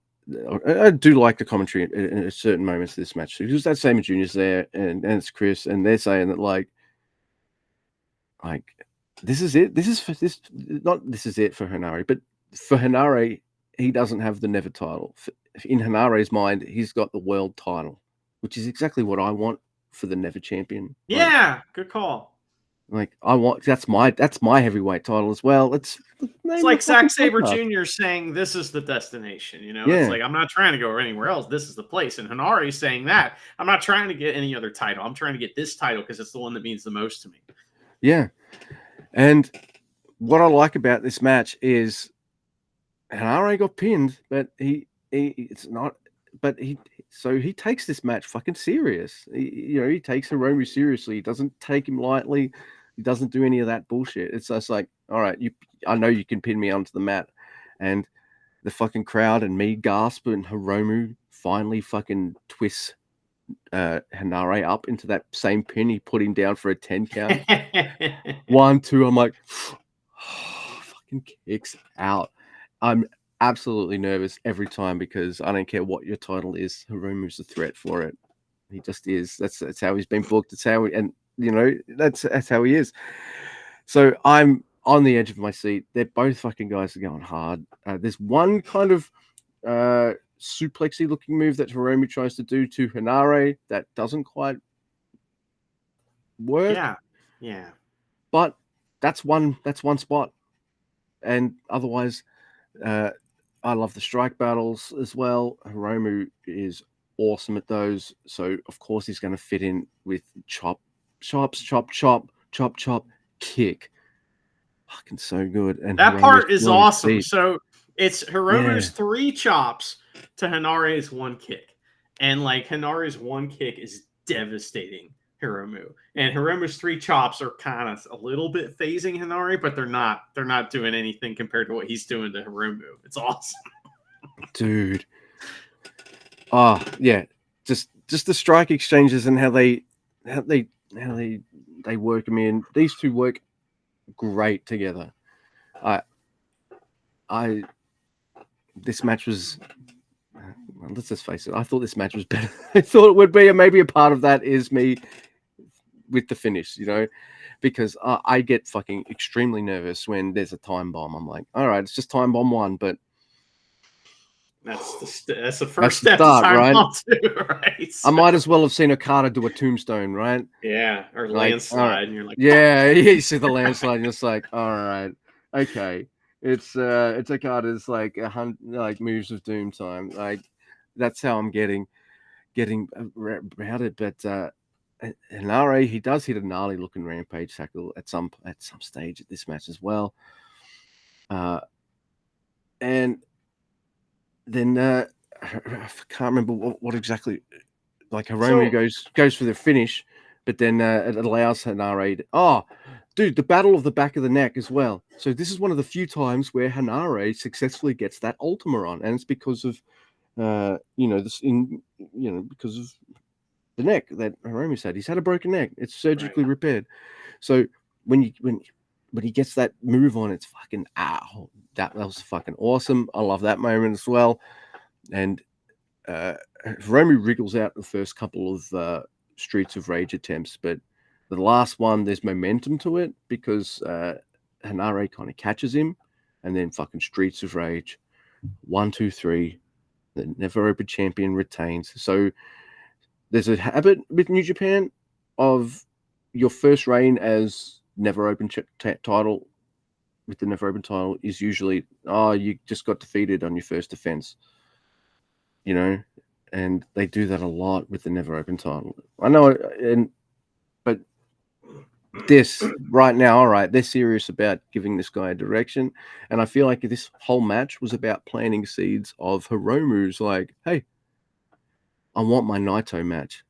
I do like the commentary in certain moments of this match because that same junior's there, and it's Chris, and they're saying that like this is it. This is for this. Not this is it for Hanare, but for Hanare, he doesn't have the Never title. In Hanare's mind, he's got the world title, which is exactly what I want for the Never champion. Yeah, good call. Like I want that's my heavyweight title as well. It's like Zack Sabre Jr. saying this is the destination. You know, Yeah. It's like I'm not trying to go anywhere else. This is the place. And Hanare saying that I'm not trying to get any other title. I'm trying to get this title because it's the one that means the most to me. Yeah. And what I like about this match is Hanare got pinned, but he takes this match fucking serious. He takes Hiromu seriously. He doesn't take him lightly. He doesn't do any of that bullshit. It's just like, all right, I know you can pin me onto the mat. And the fucking crowd and me gasp, and Hiromu finally fucking twists Hanare up into that same pin. He put him down for a 10 count. 1, 2, I'm like, fucking kicks out. I'm absolutely nervous every time because I don't care what your title is. Hiromu's a threat for it. He just is. That's how he's been booked. It's how that's how he is. So I'm on the edge of my seat. They're both fucking guys are going hard. There's one kind of suplexy looking move that Hiromu tries to do to Hanare that doesn't quite work. Yeah. But that's one spot. And otherwise, I love the strike battles as well. Hiromu is awesome at those. So, of course, he's going to fit in with chop, kick. Fucking so good. And that Hiromu's part is awesome. So it's Hiromu's 3 chops to Hanare's 1 kick. And like Hanare's 1 kick is devastating Hiromu. And Hiromu's 3 chops are kind of a little bit phasing Hanare, but they're not doing anything compared to what he's doing to Hiromu. It's awesome. Dude. Oh, yeah. Just the strike exchanges and how they work them in. These two work great together. This match was, let's just face it, I thought this match was better. I thought it would be, and maybe a part of that is me with the finish, because I get fucking extremely nervous when there's a time bomb. I'm like, all right, it's just time bomb 1, but that's the first step to time right? bomb 2, right? So, I might as well have seen Okada do a tombstone, right? Yeah, or landslide, and you're like, yeah, you see the landslide, and it's like, all right, okay. It's Okada's like 100 like moves of doom time. Like that's how I'm getting about it. But Hanare, he does hit a gnarly looking rampage tackle at some stage at this match as well. And then I can't remember what exactly. Like Hiromu goes for the finish, but then it allows Hanare dude, the battle of the back of the neck as well. So this is one of the few times where Hanare successfully gets that Ultima on, and it's because of because of the neck that Hiromu's had. He's had a broken neck. It's surgically repaired. So when he gets that move on, it's fucking that was fucking awesome. I love that moment as well. And Hiromu wriggles out the first couple of Streets of Rage attempts, but the last one, there's momentum to it because Hanare kind of catches him, and then fucking Streets of Rage, 1, 2, 3. The Never Open champion retains. So there's a habit with New Japan of your first reign as Never Open title with the Never Open title is usually you just got defeated on your first defense. and they do that a lot with the Never Open title. I know, but this right now, all right, they're serious about giving this guy a direction, and I feel like this whole match was about planting seeds of Hiromu's like, hey, I want my Naito match.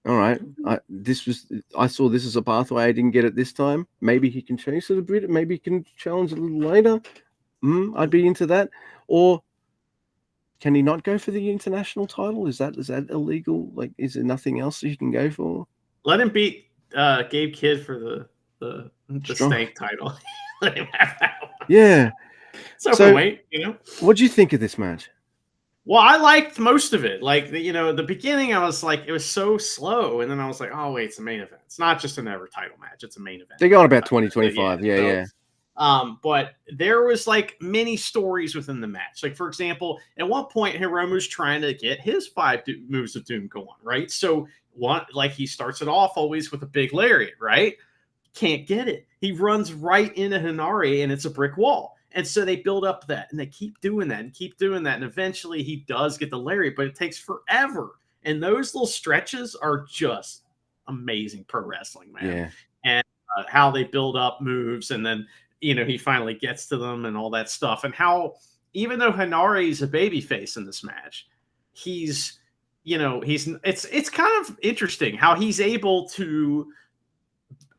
All right, I saw this as a pathway. I didn't get it this time. Maybe he can chase it a bit. Maybe he can challenge a little later. I'd be into that. Or can he not go for the international title? Is that illegal? Like, is there nothing else he can go for? Let him beat Gabe Kidd for the stank title. Let him have that one. Yeah. It's open weight, you know. What do you think of this match? Well, I liked most of it. Like, the beginning, I was like, it was so slow. And then I was like, oh, wait, it's a main event. It's not just a Never title match. It's a main event. They're going about 2025. Yeah. But there was like many stories within the match. Like, for example, at one point, Hiromu's trying to get his 5 moves of doom going, right? So he starts it off always with a big lariat, right? Can't get it. He runs right into Hinari and it's a brick wall. And so they build up that and they keep doing that and keep doing that. And eventually he does get the lariat, but it takes forever. And those little stretches are just amazing pro wrestling, man. Yeah. And how they build up moves and then, he finally gets to them and all that stuff. And how, even though Hinari's a babyface in this match, it's kind of interesting how he's able to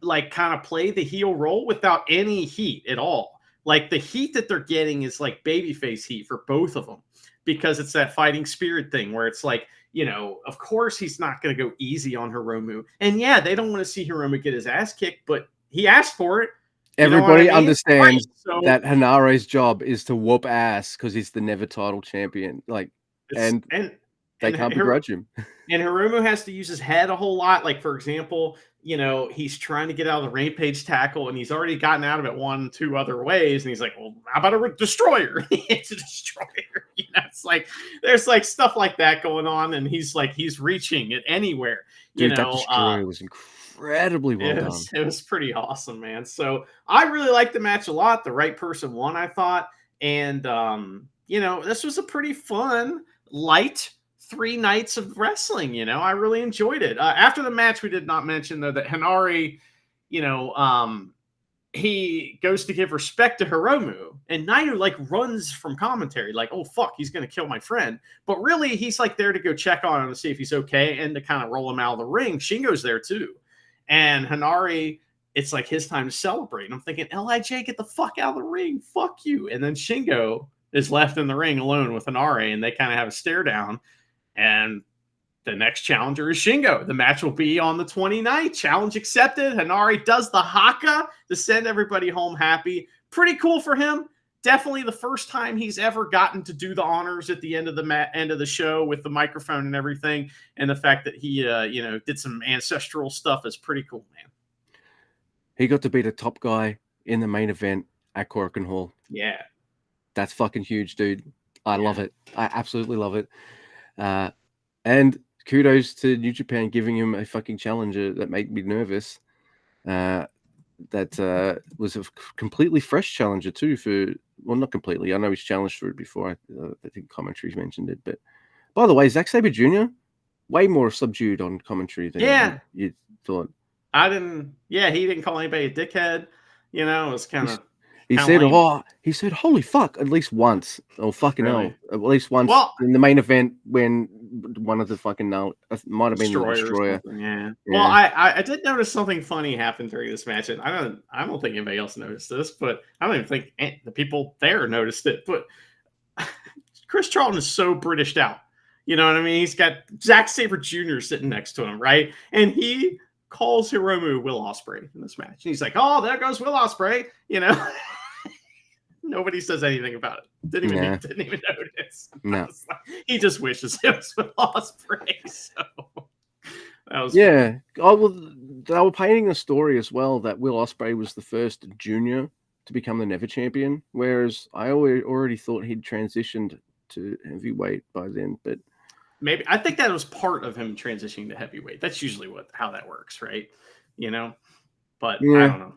like kind of play the heel role without any heat at all. Like the heat that they're getting is like babyface heat for both of them because it's that fighting spirit thing where it's like, of course he's not going to go easy on Hiromu. And yeah, they don't want to see Hiromu get his ass kicked, but he asked for it. Everybody understands that Hinare's job is to whoop ass because he's the Never title champion. Like, and they can't begrudge him. And Hiromu has to use his head a whole lot. Like, for example, he's trying to get out of the Rampage tackle and he's already gotten out of it 1-2 other ways. And he's like, well, how about a destroyer? It's a destroyer. It's like, there's like stuff like that going on. And he's reaching it anywhere. Dude, that destroyer was incredibly well done. It was pretty awesome, man. So I really liked the match a lot. The right person won, I thought. And, this was a pretty fun, light 3 nights of wrestling. I really enjoyed it. After the match, we did not mention though that Hinari, he goes to give respect to Hiromu, and Naito like runs from commentary, like, "Oh fuck, he's gonna kill my friend." But really, he's like there to go check on him to see if he's okay and to kind of roll him out of the ring. Shingo's there too, and Hinari, it's like his time to celebrate. And I'm thinking, Lij, get the fuck out of the ring, fuck you. And then Shingo is left in the ring alone with Hinari, and they kind of have a stare down. And the next challenger is Shingo. The match will be on the 29th. Challenge accepted. Hinari does the haka to send everybody home happy. Pretty cool for him. Definitely the first time he's ever gotten to do the honors at the end of the end of the show with the microphone and everything. And the fact that he, did some ancestral stuff is pretty cool, man. He got to be the top guy in the main event at Korakuen Hall. Yeah. That's fucking huge, dude. I love it. I absolutely love it. And kudos to New Japan giving him a fucking challenger that made me nervous. That was a completely fresh challenger too. Not completely. I know he's challenged for it before. I think commentary's mentioned it. But by the way, Zack Sabre Jr. way more subdued on commentary than you thought. I didn't. Yeah, he didn't call anybody a dickhead. It was kind of. He said, "Holy fuck!" at least once. Oh fucking hell! At least once in the main event when one of the fucking might have been the destroyer. Yeah. Well, I did notice something funny happened during this match, and I don't think anybody else noticed this, but I don't even think the people there noticed it. But Chris Charlton is so Britished out. You know what I mean? He's got Zack Sabre Jr. sitting next to him, right? And he calls Hiromu Will Ospreay in this match. And he's like, "Oh, there goes Will Ospreay," Nobody says anything about it. Didn't even notice. No. He just wishes it was Will Ospreay. So that was funny. Oh, well, they were painting a story as well that Will Ospreay was the first junior to become the Never champion, whereas I already thought he'd transitioned to heavyweight by then. But maybe I think that was part of him transitioning to heavyweight. That's usually how that works, right? But I don't know.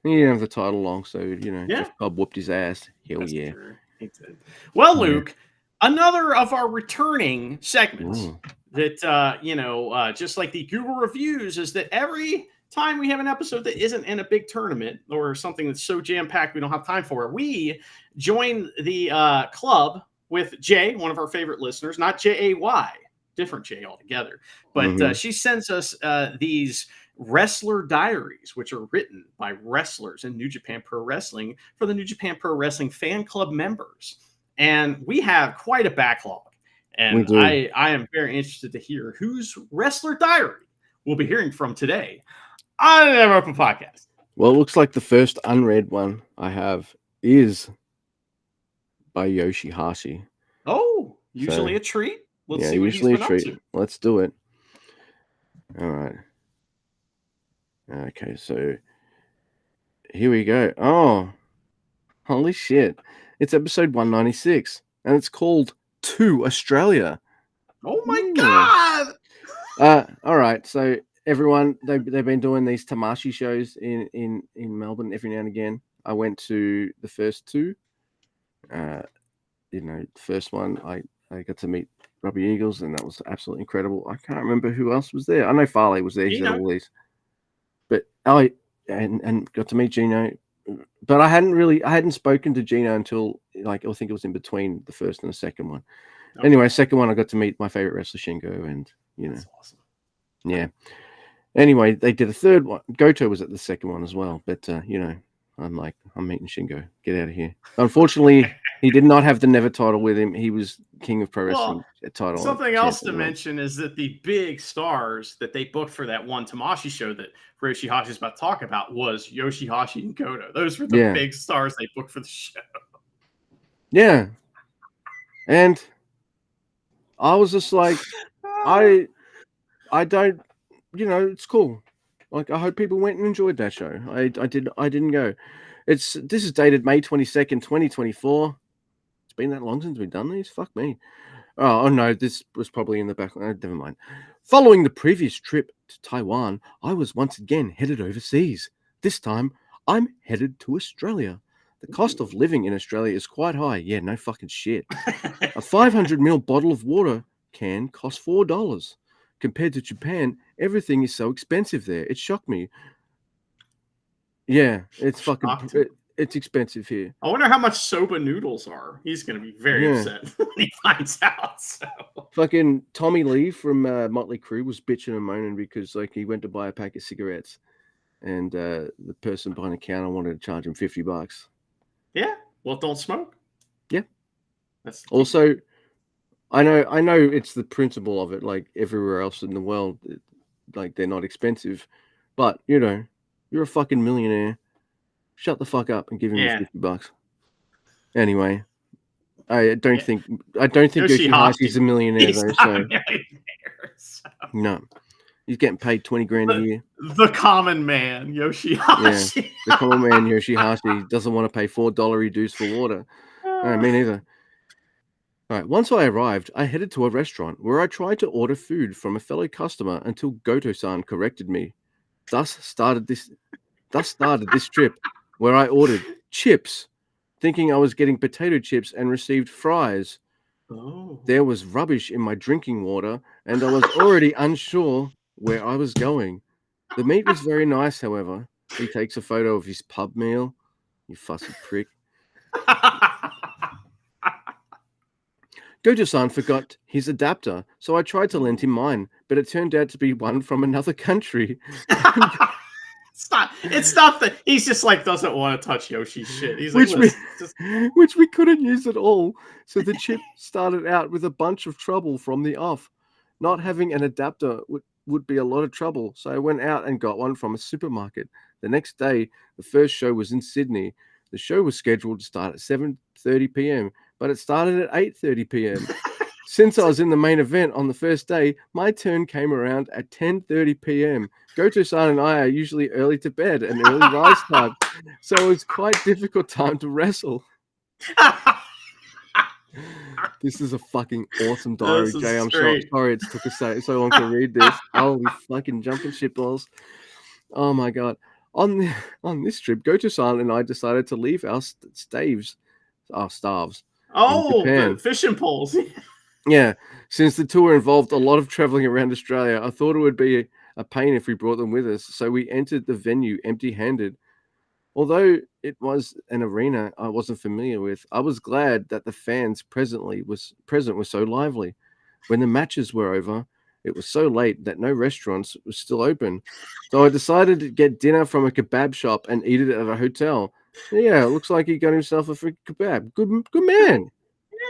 He didn't have the title long, so Jeff Cobb whooped his ass. Hell yeah. True. He did. Well, Luke, another of our returning segments Ooh. that just like the Google reviews, is that every time we have an episode that isn't in a big tournament or something that's so jam-packed we don't have time for it, we join the club with Jay, one of our favorite listeners, not Jay, different Jay altogether, but she sends us these wrestler diaries, which are written by wrestlers in New Japan Pro Wrestling for the New Japan Pro Wrestling fan club members. And we have quite a backlog. And I am very interested to hear whose wrestler diary we'll be hearing from today on the Never Open Podcast. Well, it looks like the first unread one I have is by Yoshihashi. Oh, usually a treat. Let's see what he's usually been a treat. up to. Let's do it. All right. Okay, so here we go. Oh, holy shit. It's episode 196, and it's called To Australia. Oh my God! All right, so everyone, they've been doing these Tamashi shows in Melbourne every now and again. I went to the first two. The first one, I got to meet Robbie Eagles, and that was absolutely incredible. I can't remember who else was there. I know Farley was there. He's at all these. But and got to meet Gino. But I hadn't spoken to Gino until I think it was in between the first and the second one. Okay. Anyway, second one I got to meet my favorite wrestler Shingo, and that's awesome. Yeah. Anyway, they did a third one. Goto was at the second one as well, but I'm like, I'm meeting Shingo. Get out of here. Unfortunately, he did not have the Never title with him. He was King of Pro Wrestling title. Something else to mention is that the big stars that they booked for that one Tamashi show that Yoshihashi is about to talk about was Yoshihashi and Goto. Those were the big stars they booked for the show. Yeah. And I was just like, I don't, it's cool. Like, I hope people went and enjoyed that show. I didn't go. This is dated May 22nd, 2024. It's been that long since we've done these. Fuck me. Oh no, this was probably in the back. Never mind. Following the previous trip to Taiwan, I was once again headed overseas. This time, I'm headed to Australia. The cost of living in Australia is quite high. Yeah, no fucking shit. A 500ml bottle of water can cost $4. Compared to Japan, everything is so expensive there. It shocked me. Yeah, it's fucking... It's expensive here. I wonder how much soba noodles are. He's going to be very upset when he finds out. So. Fucking Tommy Lee from Motley Crue was bitching and moaning because he went to buy a pack of cigarettes, and the person behind the counter wanted to charge him $50. Yeah, well, don't smoke. Yeah. That's also, I know it's the principle of it. Like everywhere else in the world, they're not expensive, but you're a fucking millionaire. Shut the fuck up and give him $50. Anyway, I don't think Yoshihashi's a millionaire though. So no, he's getting paid $20,000 a year. The common man, Yoshihashi. Yeah, the common man Yoshihashi doesn't want to pay $4 dues for water. No, me neither. All right. Once I arrived, I headed to a restaurant where I tried to order food from a fellow customer until Goto-san corrected me. Thus started this trip, where I ordered chips, thinking I was getting potato chips, and received fries. Oh. There was rubbish in my drinking water, and I was already unsure where I was going. The meat was very nice, however. He takes a photo of his pub meal. You fussy prick. Goto-san forgot his adapter, so I tried to lend him mine, but it turned out to be one from another country. It's not that he's just doesn't want to touch Yoshi's shit. He's which we couldn't use at all. So the chip started out with a bunch of trouble from the off. Not having an adapter would be a lot of trouble. So I went out and got one from a supermarket. The next day, the first show was in Sydney. The show was scheduled to start at 7:30 p.m., but it started at 8:30 p.m. Since I was in the main event on the first day, my turn came around at 10:30 p.m. Goto-san and I are usually early to bed and early rise time, so it was quite difficult time to wrestle. This is a fucking awesome diary, Jay. I'm sorry it took us so long to read this. Holy fucking jumping shit balls. Oh my god. On this trip, Goto-san and I decided to leave our staves. in Oh, the Japan. fishing poles. Yeah, since the tour involved a lot of traveling around Australia, I thought it would be a pain if we brought them with us, so we entered the venue empty-handed. Although it was an arena I wasn't familiar with, I was glad that the fans present were so lively. When the matches were over, it was so late that no restaurants were still open. So I decided to get dinner from a kebab shop and eat it at a hotel. Yeah, it looks like he got himself a free kebab. Good man.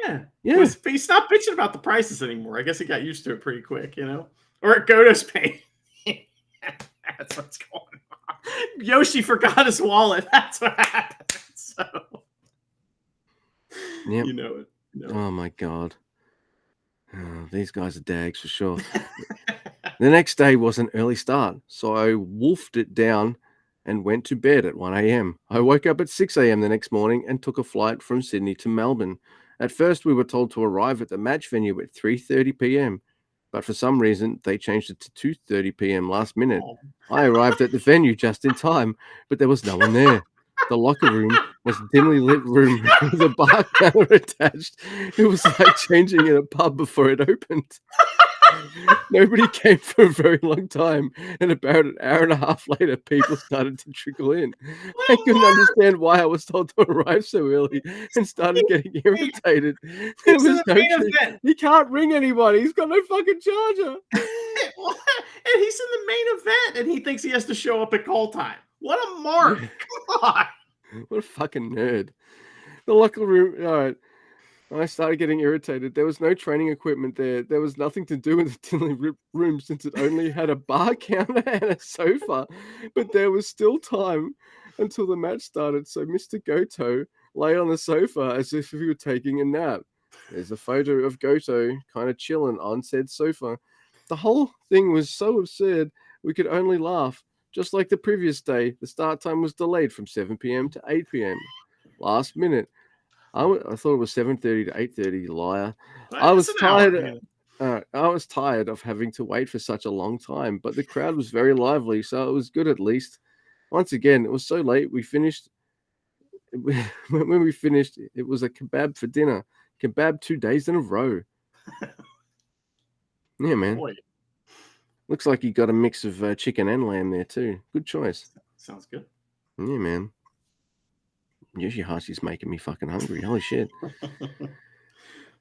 Yeah. Yeah. But he stopped bitching about the prices anymore. I guess he got used to it pretty quick, Or at Goto's paying. That's what's going on. Yoshi forgot his wallet. That's what happened. So Yep. you know it. Oh my god. Oh, these guys are dags for sure. The next day was an early start, so I wolfed it down and went to bed at 1 a.m. I woke up at 6 a.m. the next morning and took a flight from Sydney to Melbourne. At first, we were told to arrive at the match venue at 3:30 p.m., but for some reason, they changed it to 2:30 p.m. last minute. Oh. I arrived at the venue just in time, but there was no one there. The locker room was a dimly lit room with a bar counter attached. It was like changing in a pub before it opened. Nobody came for a very long time, and about an hour and a half later, people started to trickle in. I couldn't understand why I was told to arrive so early and started getting irritated. There He's in was the no main trick. event. He can't ring anybody. He's got no fucking charger. And he's in the main event, and he thinks he has to show up at call time. What a mark! Come on. What a fucking nerd. The locker room. All right. I started getting irritated. There was no training equipment there. There was nothing to do in the tinly room since it only had a bar counter and a sofa. But there was still time until the match started. So Mr. Goto lay on the sofa as if he were taking a nap. There's a photo of Goto kind of chilling on said sofa. The whole thing was so absurd, we could only laugh. Just like the previous day, the start time was delayed from 7 p.m. to 8 p.m. Last minute. I thought it was 7:30 to 8:30, you liar. I It's was an hour, tired. I was tired of having to wait for such a long time, but the crowd was very lively, so it was good at least. Once again, it was so late. We finished. When we finished, it was a kebab for dinner. Kebab 2 days in a row. Yeah, man. Boy, Looks like you got a mix of chicken and lamb there too. Good choice. sounds good. Yeah, man. Yoshihashi's making me fucking hungry. Holy shit.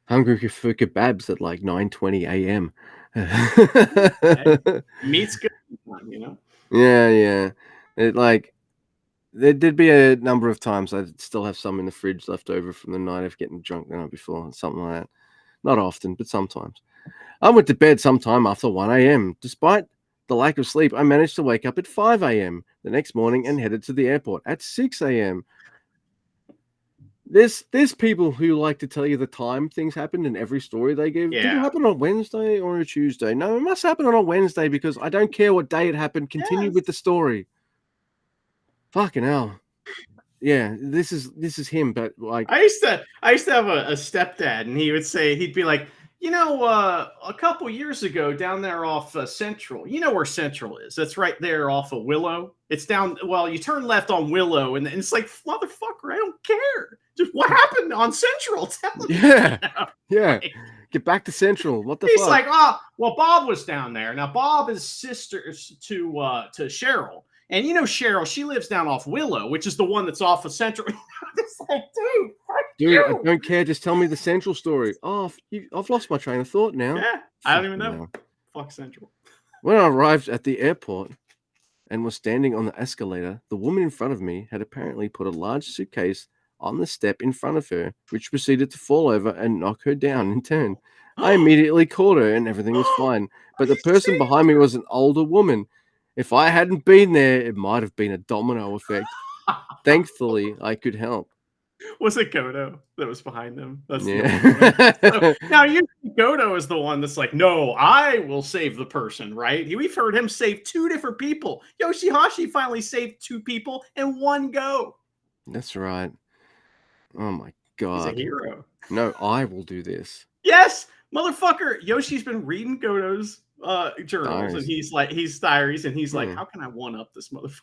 Hungry for kebabs at like 9:20 a.m. Meat's good, Yeah. There'd be a number of times I'd still have some in the fridge left over from the night of getting drunk the night before, something like that. Not often, but sometimes. I went to bed sometime after 1 a.m. Despite the lack of sleep, I managed to wake up at 5 a.m. the next morning and headed to the airport at 6 a.m. There's people who like to tell you the time things happened in every story they give. Did it Yeah. happen on Wednesday or a Tuesday? No, it must happen on a Wednesday because I don't care what day it happened. Continue with the story. Fucking hell. Yeah, this is him, but like I used to have a stepdad, and he'd be like, a couple years ago down there off Central. You know where Central is? That's right there off of Willow. It's down. Well, you turn left on Willow, and it's like, motherfucker, I don't care. Just what happened on Central? Tell me. Yeah. Get back to Central. What the He's fuck? like, oh, well, Bob was down there. Now Bob is sisters to Cheryl. And Cheryl, she lives down off Willow, which is the one that's off of Central. It's like, dude, I don't care. Just tell me the Central story. Oh, I've lost my train of thought now. Yeah, I don't even know. Fuck Central. When I arrived at the airport and was standing on the escalator, the woman in front of me had apparently put a large suitcase on the step in front of her, which proceeded to fall over and knock her down in turn. I immediately called her and everything was fine, but the person behind me was an older woman. If I hadn't been there, it might have been a domino effect. Thankfully, I could help. Was it Goto that was behind them? That's the now usually Goto is the one that's like, no, I will save the person, right? We've heard him save 2 different people. Yoshihashi finally saved 2 people in one go. That's right. Oh my god. He's a hero. No, I will do this. Yes, motherfucker. Yoshi's been reading Goto's journals, Diaries. and he's diaries, and he's like, how can I one up this motherfucker?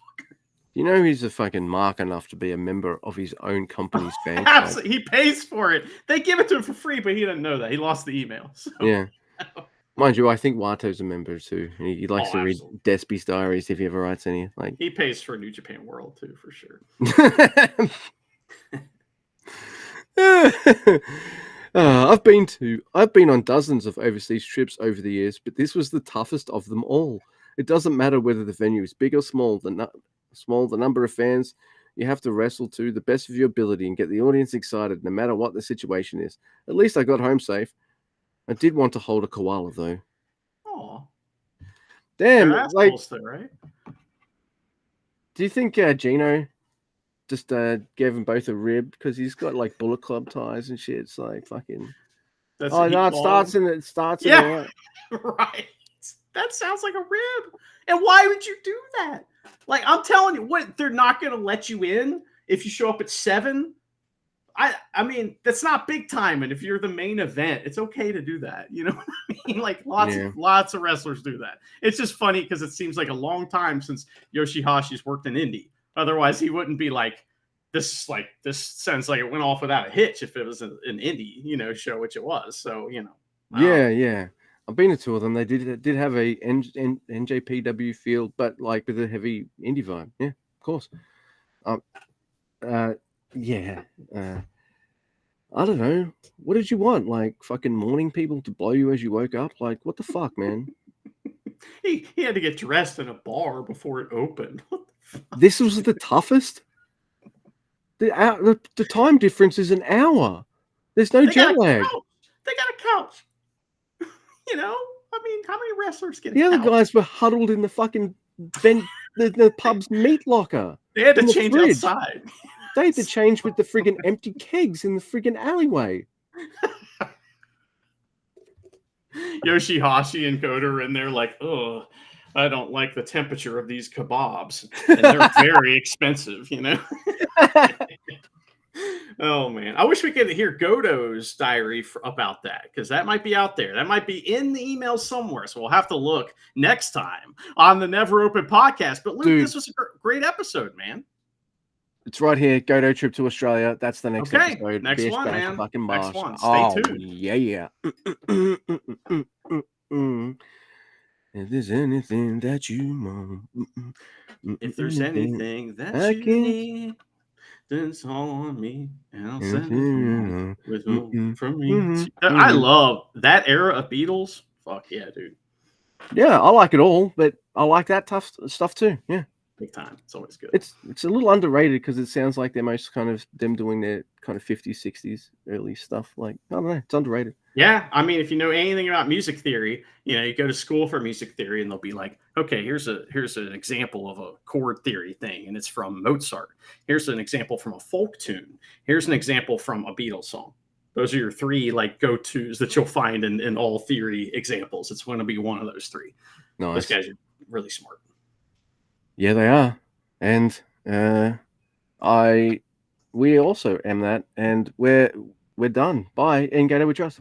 You know he's a fucking mark enough to be a member of his own company's fan club. Absolutely, he pays for it. They give it to him for free, but he doesn't know that. He lost the email. So. Yeah. Mind you, I think Wato's a member too. He likes to read Despy's diaries if he ever writes any. Like he pays for New Japan World too, for sure. I've been on dozens of overseas trips over the years, but this was the toughest of them all. It doesn't matter whether the venue is big or small. The number of fans, you have to wrestle to the best of your ability and get the audience excited, no matter what the situation is. At least I got home safe. I did want to hold a koala though. Oh, damn! Like, though, right? Do you think Gino just gave them both a rib because he's got like Bullet Club ties and shit? It's like fucking. That's it starts in yeah, right. That sounds like a rib. And why would you do that? Like, I'm telling you, what, they're not going to let you in if you show up at 7. I mean, that's not big time. And if you're the main event, it's okay to do that. You know what I mean? Like lots of wrestlers do that. It's just funny because it seems like a long time since Yoshihashi's worked in indie. Otherwise, he wouldn't be like, this sounds like it went off without a hitch if it was an indie, show, which it was. So, Yeah. I've been to 2 of them. They did have a NJPW field, but like with a heavy indie vibe. Yeah, of course. Yeah. I don't know. What did you want? Like fucking morning people to blow you as you woke up? Like, what the fuck, man? he had to get dressed in a bar before it opened. This was the toughest? The time difference is an hour. There's no jet lag. They got a couch. I mean, how many wrestlers get the other guys were huddled in the fucking the pub's meat locker. They had to change outside. They had to change with the friggin' empty kegs in the friggin' alleyway. Yoshihashi and Kota are in there like, oh, I don't like the temperature of these kebabs. And they're very expensive, Oh, man. I wish we could hear Goto's diary about that, because that might be out there. That might be in the email somewhere. So we'll have to look next time on the Never Open podcast. But, Luke, this was a great episode, man. It's right here. Goto trip to Australia. That's the next episode. Next one, man. Fucking next one. Stay tuned. Yeah. If there's anything that you want. If there's anything that you need, then it's all on me. And I'll send it with from me. I love that era of Beatles. Fuck yeah, dude. Yeah, I like it all, but I like that tough stuff too. Yeah. Big time. It's always good. It's a little underrated because it sounds like they're most kind of them doing their kind of 50s, 60s early stuff. Like, I don't know, it's underrated. Yeah, I mean, if you know anything about music theory, you go to school for music theory, and they'll be like, okay, here's an example of a chord theory thing, and it's from Mozart. Here's an example from a folk tune. Here's an example from a Beatles song. Those are your 3 like go-tos that you'll find in all theory examples. It's going to be one of those 3. Nice. Those guys are really smart. Yeah, they are. And we also am that, and we're done. Bye, and Gator We Trust.